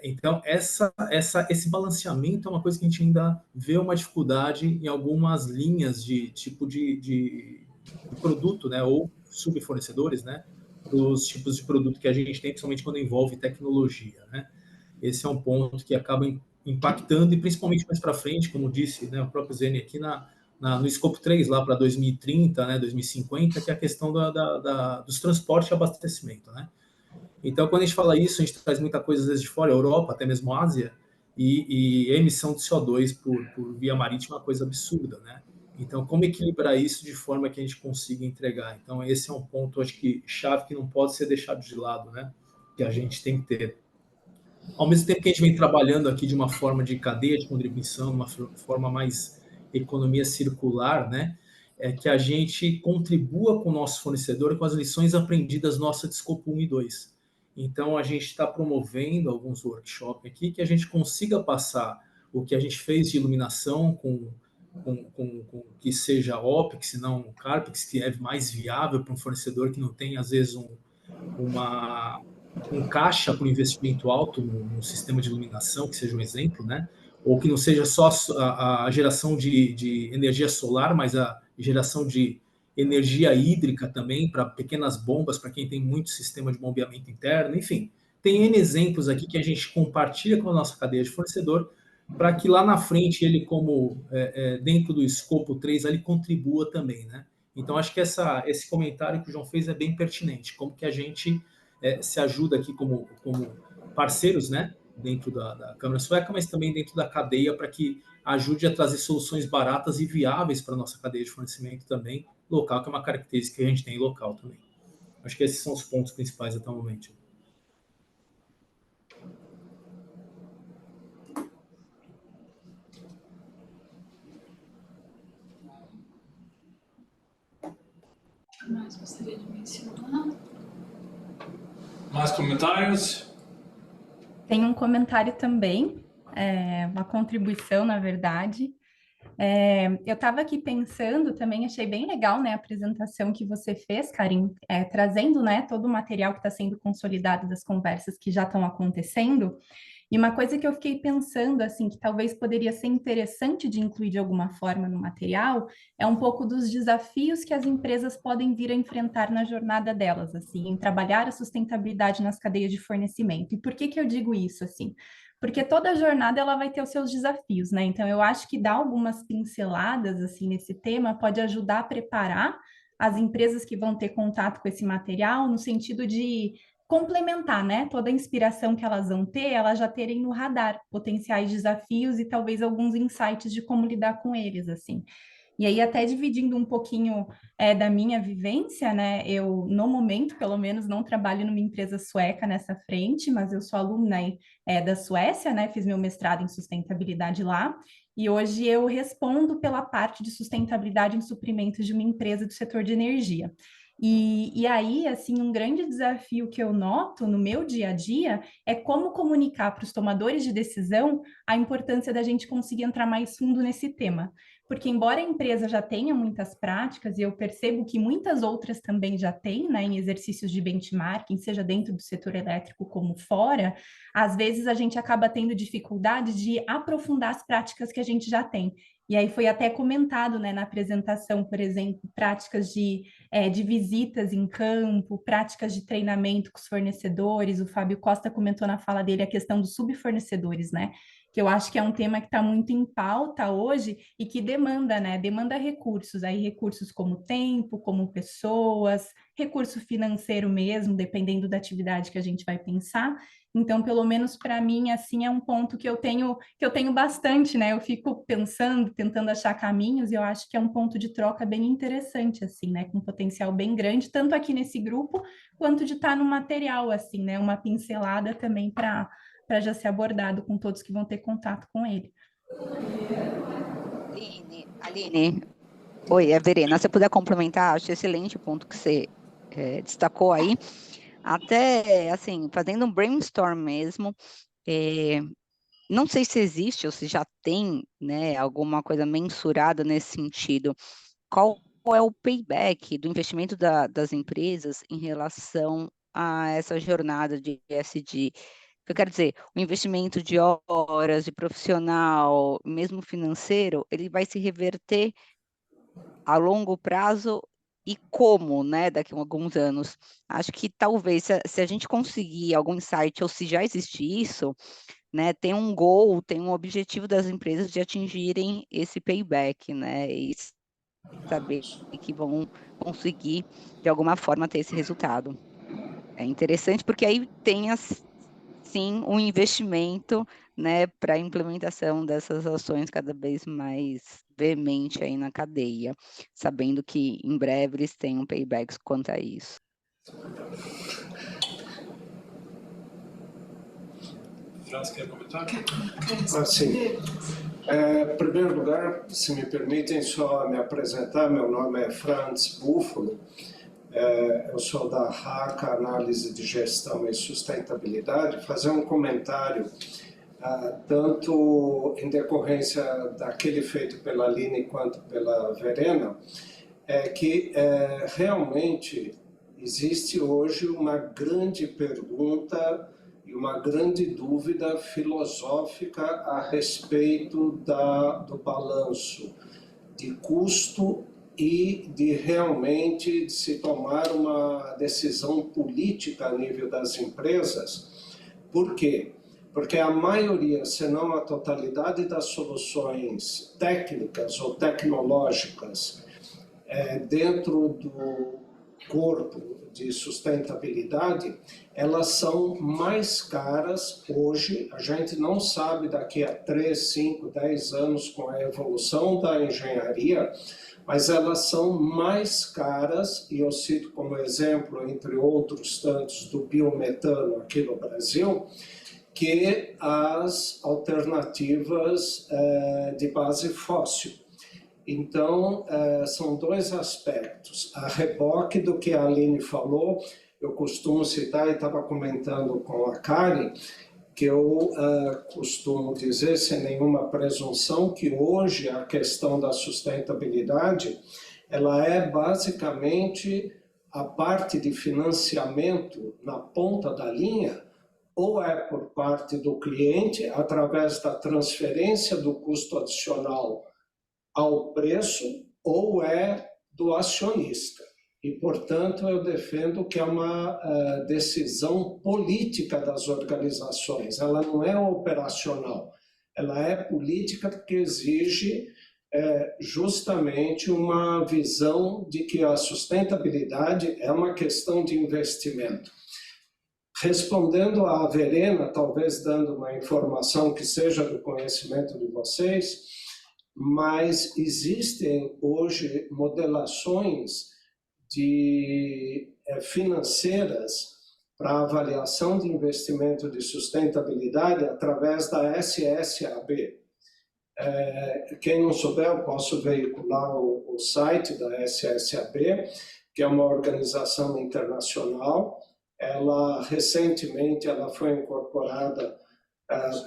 S8: Então, esse balanceamento é uma coisa que a gente ainda vê uma dificuldade em algumas linhas de tipo de produto, né? Ou subfornecedores, né? Dos tipos de produto que a gente tem, principalmente quando envolve tecnologia, né? Esse é um ponto que acaba impactando, e principalmente mais para frente, como disse, né, o próprio Zene aqui no escopo 3, lá para 2030, né, 2050, que é a questão dos transportes e abastecimento, né? Então, quando a gente fala isso, a gente traz muita coisa às vezes de fora, Europa, até mesmo Ásia, e a emissão de CO2 por via marítima é uma coisa absurda, né? Então, como equilibrar isso de forma que a gente consiga entregar? Então, esse é um ponto, acho que, chave, que não pode ser deixado de lado, né? Que a gente tem que ter. Ao mesmo tempo que a gente vem trabalhando aqui de uma forma de cadeia de contribuição, uma forma mais economia circular, né? É que a gente contribua com o nosso fornecedor com as lições aprendidas nossas de escopo 1 e 2. Então, a gente está promovendo alguns workshops aqui que a gente consiga passar o que a gente fez de iluminação com que seja OPEX, se não CARPEX, que é mais viável para um fornecedor que não tem, às vezes, um caixa para um investimento alto no sistema de iluminação, que seja um exemplo, né? Ou que não seja só a geração de energia solar, mas a geração de energia hídrica também para pequenas bombas, para quem tem muito sistema de bombeamento interno, enfim. Tem N exemplos aqui que a gente compartilha com a nossa cadeia de fornecedor para que lá na frente ele, como dentro do escopo 3, ele contribua também, né? Então, acho que esse comentário que o João fez é bem pertinente, como que a gente se ajuda aqui como parceiros, né? Dentro da Câmara Sueca, mas também dentro da cadeia para que ajude a trazer soluções baratas e viáveis para a nossa cadeia de fornecimento também local, que é uma característica que a gente tem local também. Acho que esses são os pontos principais até o momento.
S2: O que mais gostaria de mencionar?
S1: Mais comentários?
S9: Tem um comentário também, uma contribuição, na verdade. Eu estava aqui pensando também, achei bem legal, né, a apresentação que você fez, Karim, trazendo, né, todo o material que está sendo consolidado das conversas que já estão acontecendo. E uma coisa que eu fiquei pensando, assim, que talvez poderia ser interessante de incluir de alguma forma no material, é um pouco dos desafios que as empresas podem vir a enfrentar na jornada delas, assim, em trabalhar a sustentabilidade nas cadeias de fornecimento. E por que eu digo isso, assim? Porque toda jornada ela vai ter os seus desafios, né? Então eu acho que dar algumas pinceladas assim nesse tema pode ajudar a preparar as empresas que vão ter contato com esse material no sentido de complementar, né? Toda a inspiração que elas vão ter, elas já terem no radar potenciais desafios e talvez alguns insights de como lidar com eles, assim. E aí, até dividindo um pouquinho da minha vivência, né? Eu, no momento, pelo menos, não trabalho numa empresa sueca nessa frente, mas eu sou alumna da Suécia, né? Fiz meu mestrado em sustentabilidade lá. E hoje eu respondo pela parte de sustentabilidade em suprimentos de uma empresa do setor de energia. E aí, assim, um grande desafio que eu noto no meu dia a dia é como comunicar para os tomadores de decisão a importância da gente conseguir entrar mais fundo nesse tema. Porque, embora a empresa já tenha muitas práticas, e eu percebo que muitas outras também já têm, né, em exercícios de benchmarking, seja dentro do setor elétrico como fora, às vezes a gente acaba tendo dificuldade de aprofundar as práticas que a gente já tem. E aí foi até comentado, né, na apresentação, por exemplo, práticas de visitas em campo, práticas de treinamento com os fornecedores. O Fábio Costa comentou na fala dele a questão dos subfornecedores, né? Que eu acho que é um tema que está muito em pauta hoje e que demanda, né? Demanda recursos, aí recursos como tempo, como pessoas, recurso financeiro mesmo, dependendo da atividade que a gente vai pensar. Então, pelo menos para mim, assim, é um ponto que eu tenho bastante, né? Eu fico pensando, tentando achar caminhos, e eu acho que é um ponto de troca bem interessante, assim, né? Com potencial bem grande, tanto aqui nesse grupo, quanto de estar no material, assim, né? Uma pincelada também para já ser abordado com todos que vão ter contato com ele.
S3: Aline, oi, é a Verena. Se você puder complementar, acho excelente o ponto que você destacou aí. Até, assim, fazendo um brainstorm mesmo, não sei se existe ou se já tem, né, alguma coisa mensurada nesse sentido. Qual é o payback do investimento das empresas em relação a essa jornada de ESG? Eu quero dizer, o investimento de horas, de profissional, mesmo financeiro, ele vai se reverter a longo prazo e como, né, daqui a alguns anos. Acho que talvez, se a gente conseguir algum insight, ou se já existe isso, né, tem um goal, tem um objetivo das empresas de atingirem esse payback, né, e saber que vão conseguir, de alguma forma, ter esse resultado. É interessante porque aí tem, sim, um investimento, né, para a implementação dessas ações cada vez mais veemente aí na cadeia, sabendo que em breve eles têm um payback quanto a isso.
S1: Franz quer comentar?
S10: Sim. Em primeiro lugar, se me permitem só me apresentar, meu nome é Franz Buffalo, eu sou da RACA, Análise de Gestão e Sustentabilidade, fazer um comentário, tanto em decorrência daquele feito pela Aline quanto pela Verena, que realmente existe hoje uma grande pergunta e uma grande dúvida filosófica a respeito do balanço de custo e de realmente se tomar uma decisão política a nível das empresas. Por quê? Porque a maioria, se não a totalidade das soluções técnicas ou tecnológicas dentro do corpo de sustentabilidade, elas são mais caras hoje. A gente não sabe daqui a 3, 5, 10 anos com a evolução da engenharia, mas elas são mais caras, e eu cito como exemplo, entre outros tantos, do biometano aqui no Brasil, que as alternativas de base fóssil. Então, são dois aspectos. A reboque do que a Aline falou, eu costumo citar, e estava comentando com a Karen, que eu costumo dizer, sem nenhuma presunção, que hoje a questão da sustentabilidade, ela é basicamente a parte de financiamento na ponta da linha, ou é por parte do cliente, através da transferência do custo adicional ao preço, ou é do acionista. E, portanto, eu defendo que é uma decisão política das organizações. Ela não é operacional, ela é política porque exige justamente uma visão de que a sustentabilidade é uma questão de investimento. Respondendo à Verena, talvez dando uma informação que seja do conhecimento de vocês, mas existem hoje modelações financeiras para avaliação de investimento de sustentabilidade através da SSAB. Quem não souber, eu posso veicular o site da SSAB, que é uma organização internacional. Recentemente ela foi incorporada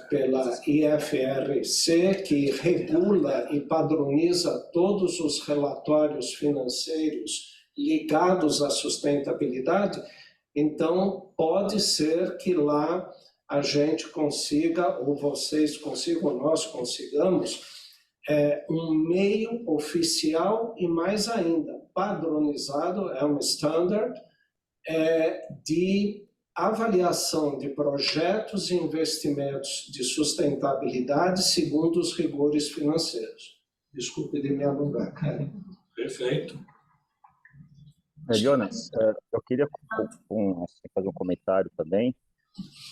S10: pela IFRC, que regula e padroniza todos os relatórios financeiros ligados à sustentabilidade. Então, pode ser que lá a gente consiga, ou vocês consigam, ou nós consigamos, um meio oficial e, mais ainda, padronizado, é um standard, de avaliação de projetos e investimentos de sustentabilidade segundo os rigores financeiros. Desculpe de me alongar, cara.
S1: Perfeito.
S5: Jonas, eu queria fazer um comentário também,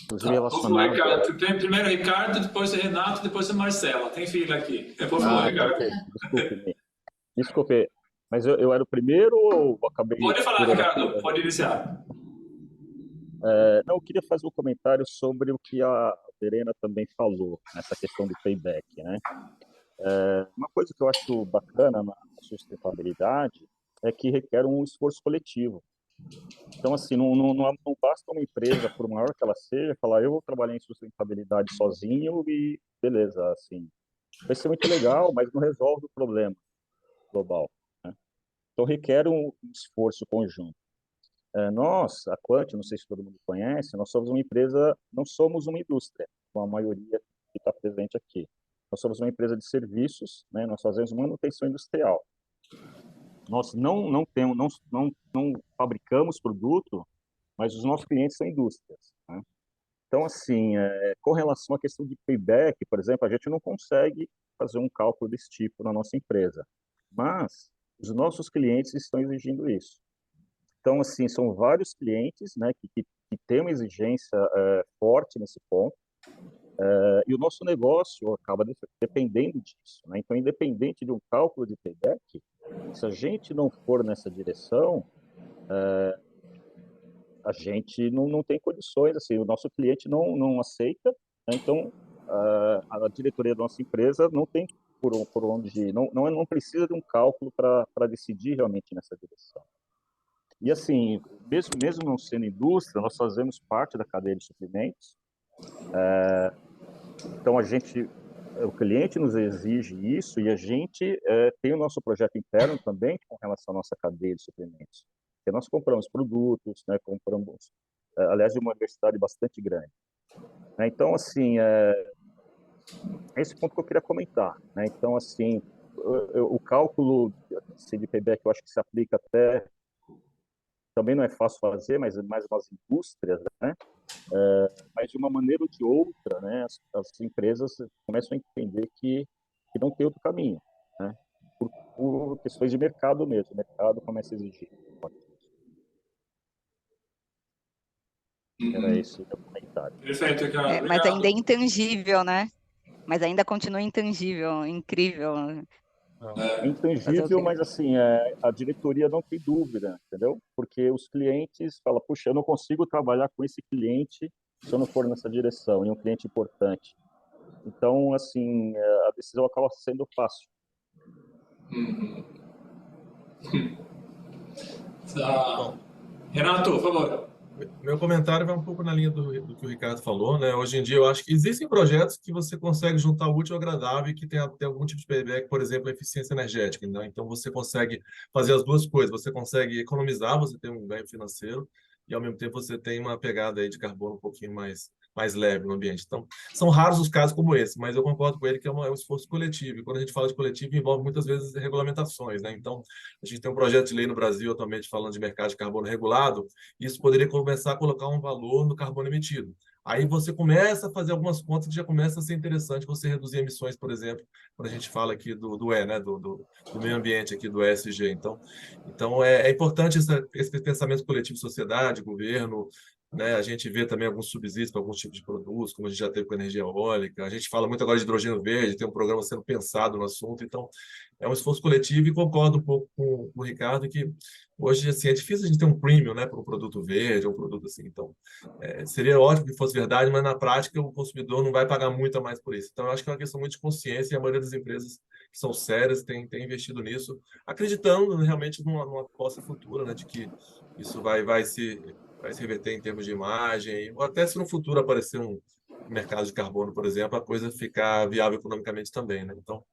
S5: inclusive
S1: relacionado... Ricardo, primeiro Ricardo, depois o Renato, depois o Marcela. Tem fila aqui. Por favor, Ricardo.
S5: Okay. Desculpe, mas eu era o primeiro ou acabei...
S1: Pode falar, Ricardo, pode iniciar.
S5: Não, eu queria fazer um comentário sobre o que a Verena também falou, nessa questão do payback, né? Uma coisa que eu acho bacana na sustentabilidade é que requer um esforço coletivo. Então, assim, não basta uma empresa, por maior que ela seja, falar, eu vou trabalhar em sustentabilidade sozinho e beleza, assim. Vai ser muito legal, mas não resolve o problema global, né? Então, requer um esforço conjunto. Nós, a Quant, não sei se todo mundo conhece, nós somos uma empresa, não somos uma indústria, com a maioria que está presente aqui. Nós somos uma empresa de serviços, né? Nós fazemos manutenção industrial. Nós não fabricamos produto, mas os nossos clientes são indústrias, né? Então, assim, com relação à questão de payback, por exemplo, a gente não consegue fazer um cálculo desse tipo na nossa empresa, mas os nossos clientes estão exigindo isso. Então, assim, são vários clientes, né, que têm uma exigência forte nesse ponto, e o nosso negócio acaba dependendo disso, né? Então, independente de um cálculo de payback, se a gente não for nessa direção, a gente não tem condições, assim, o nosso cliente não aceita, Então, a diretoria da nossa empresa não tem por onde, não precisa de um cálculo para decidir realmente nessa direção. E assim, mesmo não sendo indústria, nós fazemos parte da cadeia de suprimentos. Então o cliente nos exige isso e a gente tem o nosso projeto interno também com relação à nossa cadeia de suprimentos. Porque nós compramos produtos, né, compramos, aliás, de uma diversidade bastante grande. Então, assim, esse ponto que eu queria comentar, né? Então, assim, o cálculo de payback eu acho que se aplica até, também não é fácil fazer, mas mais nas indústrias, né? Mas de uma maneira ou de outra, né, as empresas começam a entender que não tem outro caminho, né? Por questões de mercado mesmo, o mercado começa a exigir. Era esse o meu comentário.
S1: Perfeito, Ricardo.
S3: Mas ainda é intangível, né? Mas ainda continua intangível, incrível.
S5: É intangível, mas assim, a diretoria não tem dúvida, entendeu? Porque os clientes falam, puxa, eu não consigo trabalhar com esse cliente se eu não for nessa direção, e um cliente importante. Então, assim, a decisão acaba sendo fácil.
S1: Renato, por favor.
S11: Meu comentário vai um pouco na linha do que o Ricardo falou, né? Hoje em dia, eu acho que existem projetos que você consegue juntar o útil ao agradável e que tem algum tipo de payback, por exemplo, a eficiência energética, né? Então, você consegue fazer as duas coisas. Você consegue economizar, você tem um ganho financeiro e, ao mesmo tempo, você tem uma pegada aí de carbono um pouquinho mais leve no ambiente. Então, são raros os casos como esse, mas eu concordo com ele que é um esforço coletivo. E quando a gente fala de coletivo, envolve muitas vezes regulamentações, né? Então, a gente tem um projeto de lei no Brasil atualmente falando de mercado de carbono regulado, e isso poderia começar a colocar um valor no carbono emitido. Aí você começa a fazer algumas contas que já começa a ser interessante você reduzir emissões, por exemplo, quando a gente fala aqui do E, né? do meio ambiente, aqui do ESG. Então é importante esse pensamento coletivo, sociedade, governo, né? A gente vê também alguns subsídios para alguns tipos de produtos, como a gente já teve com a energia eólica. A gente fala muito agora de hidrogênio verde, tem um programa sendo pensado no assunto. Então, é um esforço coletivo e concordo um pouco com o Ricardo que hoje assim, é difícil a gente ter um premium, né, para um produto verde ou um produto assim. Então, seria ótimo que fosse verdade, mas na prática o consumidor não vai pagar muito a mais por isso. Então, eu acho que é uma questão muito de consciência e a maioria das empresas que são sérias tem investido nisso, acreditando realmente numa aposta futura, né, de que isso vai se reverter em termos de imagem, ou até se no futuro aparecer um mercado de carbono, por exemplo, a coisa ficar viável economicamente também, né? Então,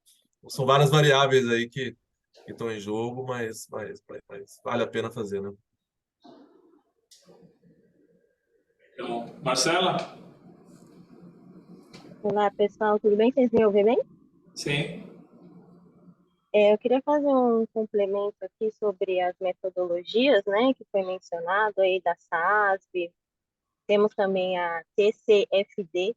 S11: são várias variáveis aí que estão em jogo, mas vale a pena fazer, né?
S1: Então, Marcela?
S12: Olá, pessoal, tudo bem? Vocês me ouvem bem?
S1: Sim.
S12: Eu queria fazer um complemento aqui sobre as metodologias, né, que foi mencionado aí da SASB. Temos também a TCFD,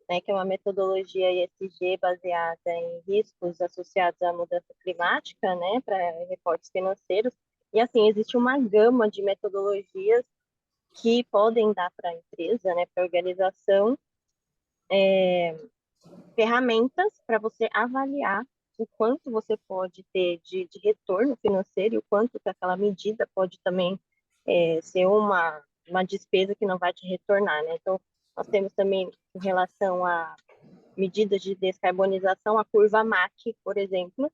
S12: né, que é uma metodologia ESG baseada em riscos associados à mudança climática, né, para reportes financeiros. E assim, existe uma gama de metodologias que podem dar para a empresa, né, para a organização, ferramentas para você avaliar o quanto você pode ter de retorno financeiro e o quanto que aquela medida pode também ser uma despesa que não vai te retornar, né? Então, nós temos também, em relação a medidas de descarbonização, a curva MAC, por exemplo,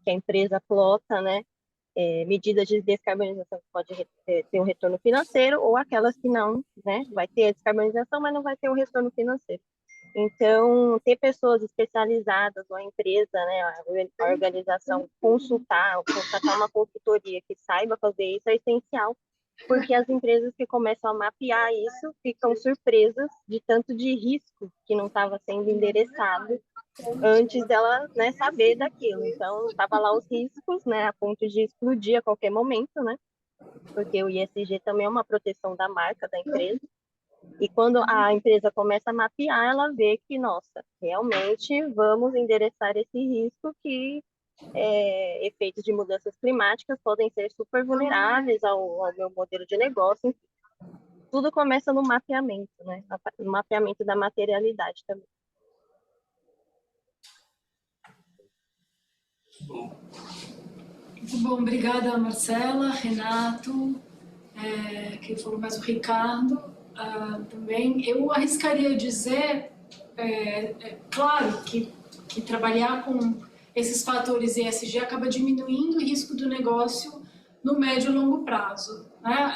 S12: que a empresa plota, né? Medidas de descarbonização que pode ter um retorno financeiro ou aquelas que não, né? Vai ter a descarbonização, mas não vai ter o retorno financeiro. Então, ter pessoas especializadas, ou a empresa, né, a organização, contratar uma consultoria que saiba fazer isso é essencial, porque as empresas que começam a mapear isso ficam surpresas de tanto de risco que não estava sendo endereçado antes dela, né, saber daquilo. Então, estava lá os riscos, né, a ponto de explodir a qualquer momento, né, porque o ESG também é uma proteção da marca da empresa. E quando a empresa começa a mapear, ela vê que, nossa, realmente vamos endereçar esse risco que efeitos de mudanças climáticas podem ser super vulneráveis ao meu modelo de negócio. Enfim. Tudo começa no mapeamento, né? No mapeamento da materialidade também.
S2: Muito bom, obrigada, Marcela, Renato, que falou mais o Ricardo. Também eu arriscaria dizer claro que trabalhar com esses fatores ESG acaba diminuindo o risco do negócio no médio e longo prazo, né?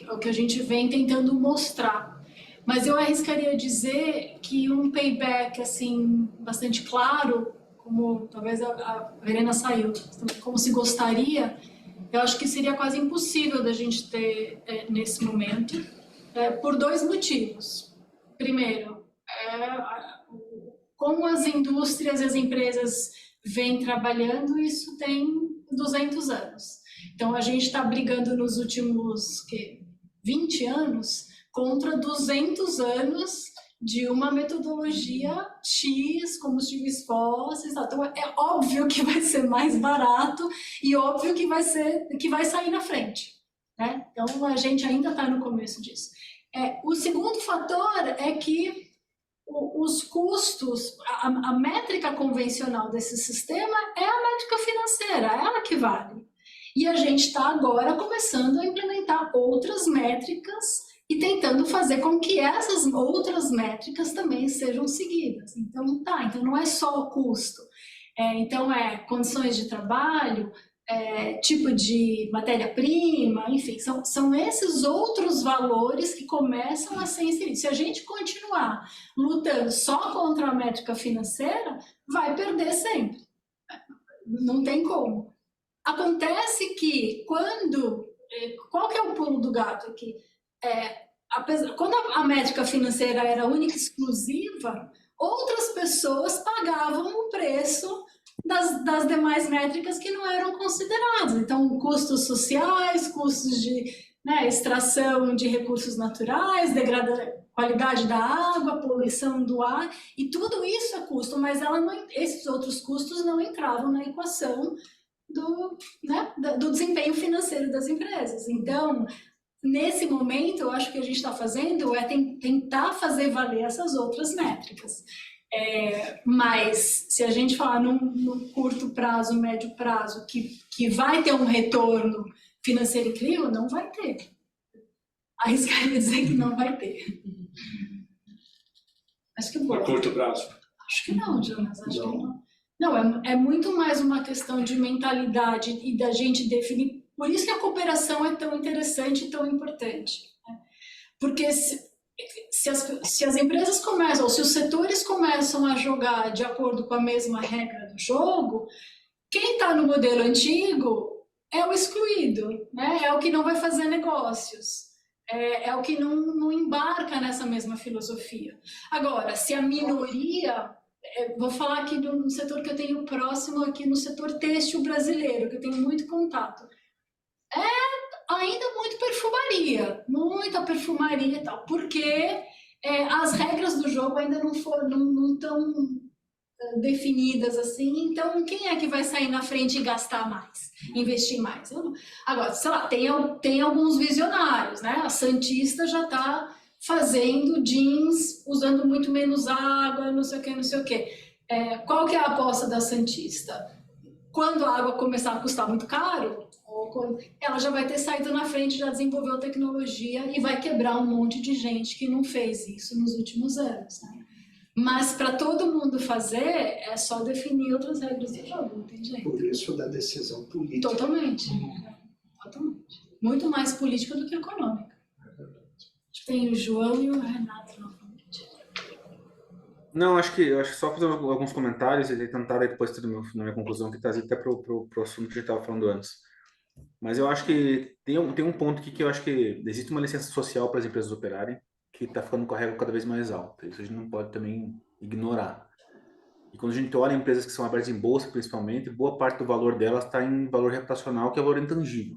S2: É o que a gente vem tentando mostrar. Mas eu arriscaria dizer que um payback assim bastante claro, como talvez a Verena saiu, como se gostaria, eu acho que seria quase impossível da gente ter nesse momento, por 2 motivos. Primeiro, como as indústrias e as empresas vêm trabalhando, isso tem 200 anos. Então, a gente está brigando nos últimos 20 anos contra 200 anos de uma metodologia X, combustíveis fósseis. Então, é óbvio que vai ser mais barato e óbvio que vai sair na frente, né? Então, a gente ainda está no começo disso. O segundo fator é que os custos, a métrica convencional desse sistema é a métrica financeira, é ela que vale. E a gente está agora começando a implementar outras métricas e tentando fazer com que essas outras métricas também sejam seguidas. Então, então não é só o custo. Então, condições de trabalho, tipo de matéria-prima, enfim, são esses outros valores que começam a ser inseridos. Se a gente continuar lutando só contra a métrica financeira, vai perder sempre. Não tem como. Acontece que qual que é o pulo do gato aqui? Quando a métrica financeira era única e exclusiva, outras pessoas pagavam o preço das demais métricas que não eram consideradas. Então, custos sociais, custos de extração de recursos naturais, qualidade da água, poluição do ar, e tudo isso é custo, mas esses outros custos não entravam na equação do desempenho financeiro das empresas. Então, nesse momento, eu acho que a gente está fazendo tentar fazer valer essas outras métricas. Mas, se a gente falar no curto prazo, médio prazo, que vai ter um retorno financeiro incrível, não vai ter. Arriscaria dizer que não vai ter. Acho que é bom.
S1: No curto prazo?
S2: Acho que não, Jonas. Acho que não. Não, é muito mais uma questão de mentalidade e da gente definir. Por isso que a cooperação é tão interessante e tão importante, né? Porque se as empresas começam, ou se os setores começam a jogar de acordo com a mesma regra do jogo, quem está no modelo antigo é o excluído, né? É o que não vai fazer negócios, é o que não embarca nessa mesma filosofia. Agora, se a minoria... vou falar aqui do setor que eu tenho próximo, aqui no setor têxtil brasileiro, que eu tenho muito contato. Ainda muita perfumaria e tal, porque as regras do jogo ainda não estão definidas assim. Então, quem é que vai sair na frente e gastar mais, investir mais? Agora, sei lá, tem alguns visionários, né? A Santista já está fazendo jeans, usando muito menos água, não sei o que. Qual que é a aposta da Santista? Quando a água começar a custar muito caro, ela já vai ter saído na frente, já desenvolveu tecnologia e vai quebrar um monte de gente que não fez isso nos últimos anos, né? Mas para todo mundo fazer, é só definir outras regras do jogo, não tem jeito.
S10: Por isso da decisão política.
S2: Totalmente. Muito mais política do que econômica. Tem o João e o Renato novamente.
S4: Não, acho que só fazer alguns comentários e tentar depois ter na minha conclusão que trazer até para o assunto que a gente estava falando antes. Mas eu acho que tem um ponto aqui que eu acho que existe uma licença social para as empresas operarem que está ficando com a régua cada vez mais alta. Isso a gente não pode também ignorar. E quando a gente olha empresas que são abertas em bolsa, principalmente, boa parte do valor delas está em valor reputacional, que é valor intangível.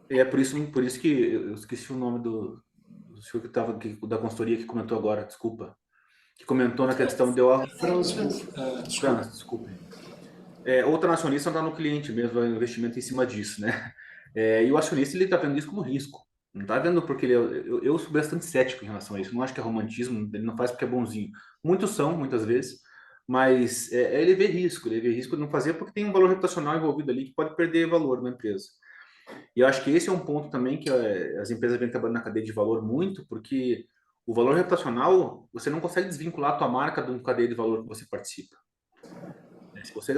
S4: E é por isso que eu esqueci o nome do senhor que estava aqui, da consultoria que comentou agora, desculpa, que comentou na questão de... Desculpe. Outro acionista não está no cliente mesmo, é um investimento em cima disso, né? E o acionista, ele está vendo isso como risco. Não está vendo porque eu sou bastante cético em relação a isso. Não acho que é romantismo, ele não faz porque é bonzinho. Muitos são, muitas vezes, mas ele vê risco de não fazer porque tem um valor reputacional envolvido ali que pode perder valor na empresa. E eu acho que esse é um ponto também que as empresas vêm trabalhando na cadeia de valor muito, porque O valor reputacional, você não consegue desvincular a tua marca de uma cadeia de valor que você participa. Se você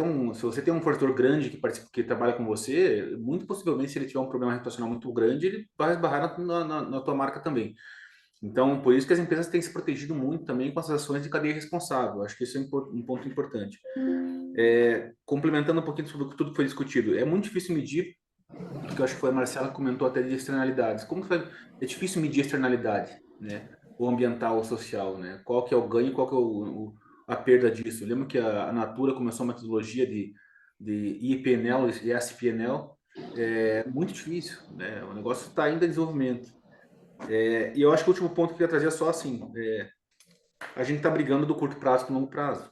S4: tem um fornecedor grande que trabalha com você, muito possivelmente, se ele tiver um problema reputacional muito grande, ele vai esbarrar na tua marca também. Então, por isso que as empresas têm se protegido muito também com as ações de cadeia responsável. Acho que isso é um ponto importante. Complementando um pouquinho sobre tudo que foi discutido, é muito difícil medir, porque eu acho que foi a Marcela que comentou até de externalidades. É difícil medir externalidade, né? Ou ambiental ou social, né? Qual que é o ganho, qual que é a perda disso. Eu lembro que a Natura começou uma metodologia de IPNL e SPNL, muito difícil, né? O negócio está ainda em desenvolvimento. E eu acho que o último ponto que eu queria trazer é só assim, a gente está brigando do curto prazo com o longo prazo.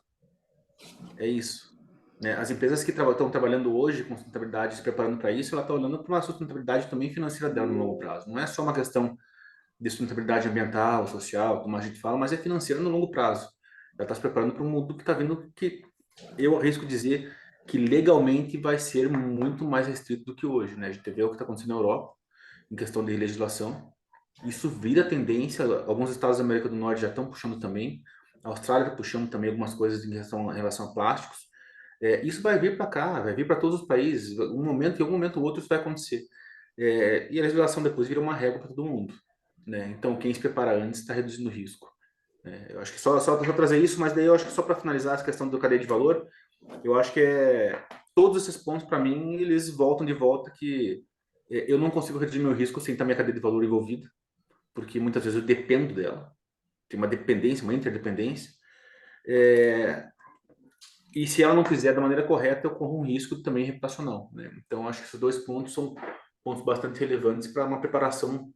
S4: É isso. Né? As empresas que estão trabalhando hoje com sustentabilidade, se preparando para isso, ela está olhando para uma sustentabilidade também financeira dela no longo prazo. Não é só uma questão de sustentabilidade ambiental, social, como a gente fala, mas é financeira no longo prazo. Ela está se preparando para um mundo que está vindo, que eu arrisco dizer que legalmente vai ser muito mais restrito do que hoje. Né? A gente vê o que está acontecendo na Europa, em questão de legislação. Isso vira tendência, alguns estados da América do Norte já estão puxando também, a Austrália está puxando também algumas coisas em relação a plásticos. Isso vai vir para cá, vai vir para todos os países, em algum momento ou outro isso vai acontecer. E a legislação depois vira uma régua para todo mundo. Né? Então, quem se prepara antes está reduzindo o risco. Eu acho que só trazer isso, mas daí eu acho que só para finalizar essa questão do cadeia de valor, eu acho que todos esses pontos, para mim, eles voltam de volta que eu não consigo reduzir meu risco sem estar minha cadeia de valor envolvida, porque muitas vezes eu dependo dela, tem uma dependência, uma interdependência, e se ela não fizer da maneira correta, eu corro um risco também reputacional. Né? Então, acho que esses dois pontos são pontos bastante relevantes para uma preparação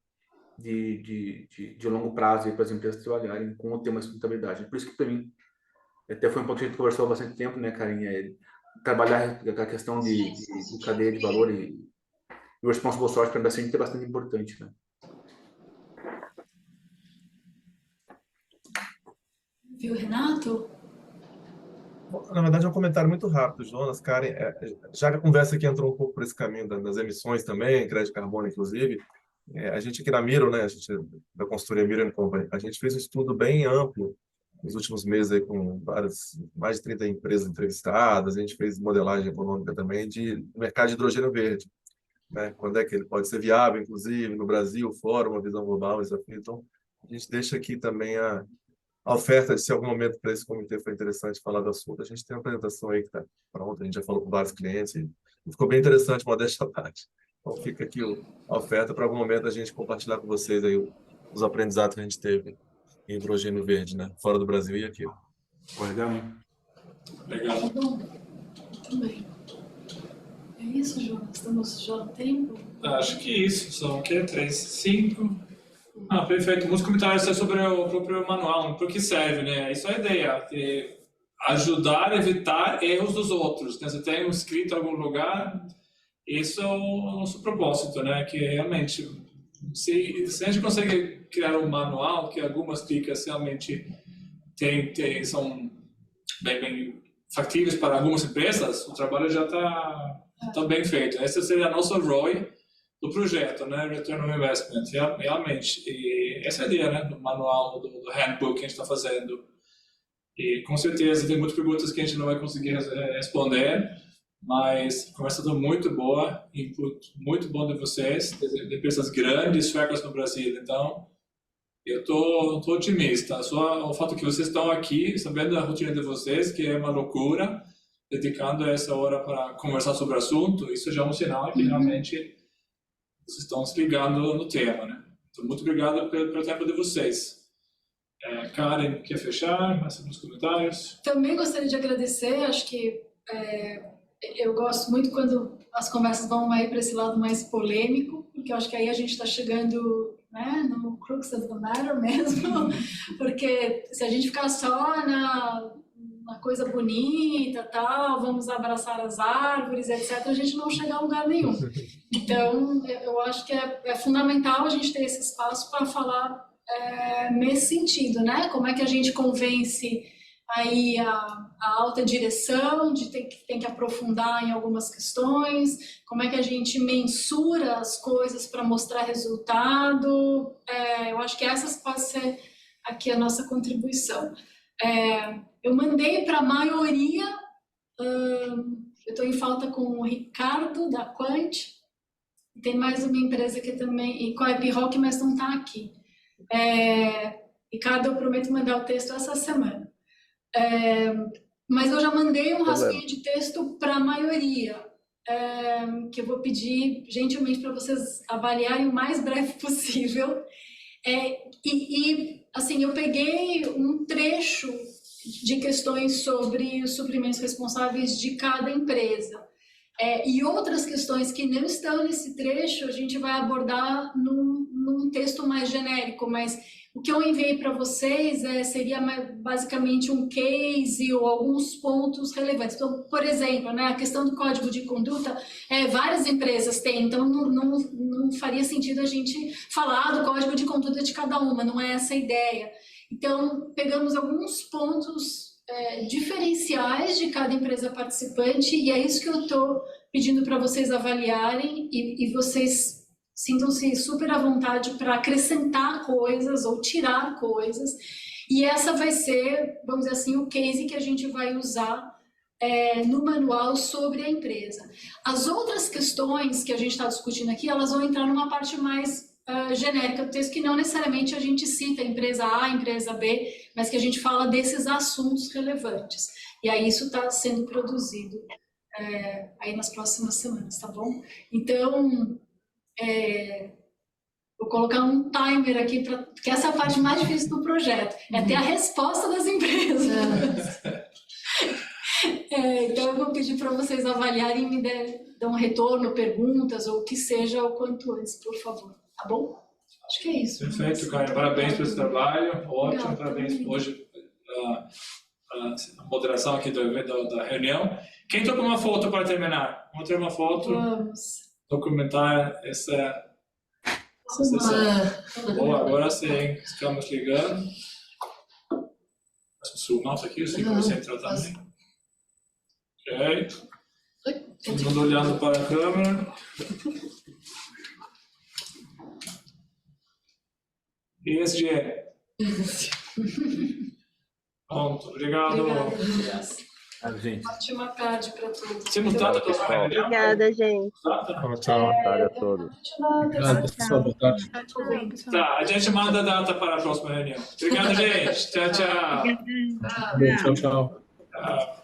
S4: de longo prazo para as empresas trabalharem com o tema de sustentabilidade. Por isso que, para mim, até foi um ponto que a gente conversou há bastante tempo, né, Carinha? Trabalhar a questão de cadeia de valor e o responsible source para a gente é bastante importante. Né?
S2: Viu, Renato?
S11: Na verdade, é um comentário muito rápido, Jonas, Karen. Já que a conversa aqui entrou um pouco por esse caminho das emissões também, crédito de carbono, inclusive, a gente aqui na Miro, né, a gente da consultoria Miro & Company, a gente fez um estudo bem amplo nos últimos meses aí com mais de 30 empresas entrevistadas, a gente fez modelagem econômica também de mercado de hidrogênio verde, né, quando é que ele pode ser viável, inclusive, no Brasil, fora uma visão global, desafio. Então, a gente deixa aqui também a oferta, se em algum momento para esse comitê foi interessante falar do assunto, a gente tem uma apresentação aí que está pronta, a gente já falou com vários clientes e ficou bem interessante, modéstia à parte. Então fica aqui a oferta para algum momento a gente compartilhar com vocês aí os aprendizados que a gente teve em hidrogênio verde, né? Fora do Brasil e aqui.
S4: Legal.
S2: Legal. Também. É isso, João? Estamos já no tempo?
S1: Acho que isso. São o quê? 3, 5... perfeito. Muitos comentários sobre o próprio manual, para o que serve, né? Isso é a ideia, de ajudar a evitar erros dos outros. Né? Você tem um escrito em algum lugar, isso é o nosso propósito, né? Que realmente, se a gente consegue criar um manual que algumas dicas realmente são bem factíveis para algumas empresas, o trabalho já está bem feito. Esse seria a nossa ROI do projeto, né? Return on Investment, realmente. E essa é a ideia, né? Do manual, do handbook que a gente está fazendo. E com certeza tem muitas perguntas que a gente não vai conseguir responder, mas a conversa está muito boa, input muito bom de vocês, de empresas grandes, suecas no Brasil. Então, eu estou otimista. Só o fato que vocês estão aqui, sabendo da rotina de vocês, que é uma loucura, dedicando essa hora para conversar sobre o assunto, isso já é um sinal que realmente vocês estão se ligando no tema, né? Então, muito obrigado pelo tempo de vocês. Karen, quer fechar? Mais nos comentários?
S2: Também gostaria de agradecer. Acho que eu gosto muito quando as conversas vão aí para esse lado mais polêmico, porque eu acho que aí a gente está chegando, né, no crux of the matter mesmo, porque se a gente ficar só na coisa bonita, tal, vamos abraçar as árvores, etc., a gente não chega a lugar nenhum. Então, eu acho que é fundamental a gente ter esse espaço para falar nesse sentido, né? Como é que a gente convence aí a alta direção de tem que aprofundar em algumas questões, como é que a gente mensura as coisas para mostrar resultado. Eu acho que essas podem ser aqui a nossa contribuição. Eu mandei para a maioria, eu estou em falta com o Ricardo, da Quant, tem mais uma empresa que também, e com a Epiroc, mas não está aqui. Ricardo, eu prometo mandar o texto essa semana. Mas eu já mandei um rascunho de texto para a maioria, que eu vou pedir gentilmente para vocês avaliarem o mais breve possível. Assim, eu peguei um trecho de questões sobre os suprimentos responsáveis de cada empresa. E outras questões que não estão nesse trecho, a gente vai abordar num texto mais genérico, mas o que eu enviei para vocês seria basicamente um case ou alguns pontos relevantes. Então, por exemplo, né, a questão do código de conduta, várias empresas têm, então não faria sentido a gente falar do código de conduta de cada uma, não é essa a ideia. Então, pegamos alguns pontos diferenciais de cada empresa participante e é isso que eu estou pedindo para vocês avaliarem e vocês sintam-se super à vontade para acrescentar coisas ou tirar coisas. E essa vai ser, vamos dizer assim, o case que a gente vai usar no manual sobre a empresa. As outras questões que a gente está discutindo aqui, elas vão entrar numa parte mais genérica do texto, que não necessariamente a gente cita a empresa A, a empresa B, mas que a gente fala desses assuntos relevantes. E aí isso está sendo produzido aí nas próximas semanas, tá bom? Então, vou colocar um timer aqui, porque essa é a parte mais difícil do projeto, ter a resposta das empresas. Então eu vou pedir para vocês avaliarem e me dar um retorno, perguntas ou o que seja o quanto antes, por favor. Tá bom? Acho que é isso.
S1: Perfeito, Karen. Parabéns por esse trabalho. Ótimo, parabéns hoje a moderação aqui da reunião. Quem toma uma foto para terminar? Vamos ter uma foto.
S2: Vamos.
S1: Documentar essa sessão. Boa, agora sim. Estamos ligando. Faço zoom out aqui, assim, para você entrar também. Ok. Todo mundo olhando para a câmera. ESG. Pronto, obrigado.
S2: Obrigada.
S4: Gente.
S2: Ótima tarde para todos.
S1: Simultâneo, pessoal.
S12: Obrigada, gente.
S11: Tchau.
S5: Boa tarde a todos.
S8: Obrigado, pessoal. Boa tarde.
S1: Tá, a gente manda a data para a próxima reunião. Obrigado, gente. Tchau, tchau.
S8: Tchau.
S1: Tchau.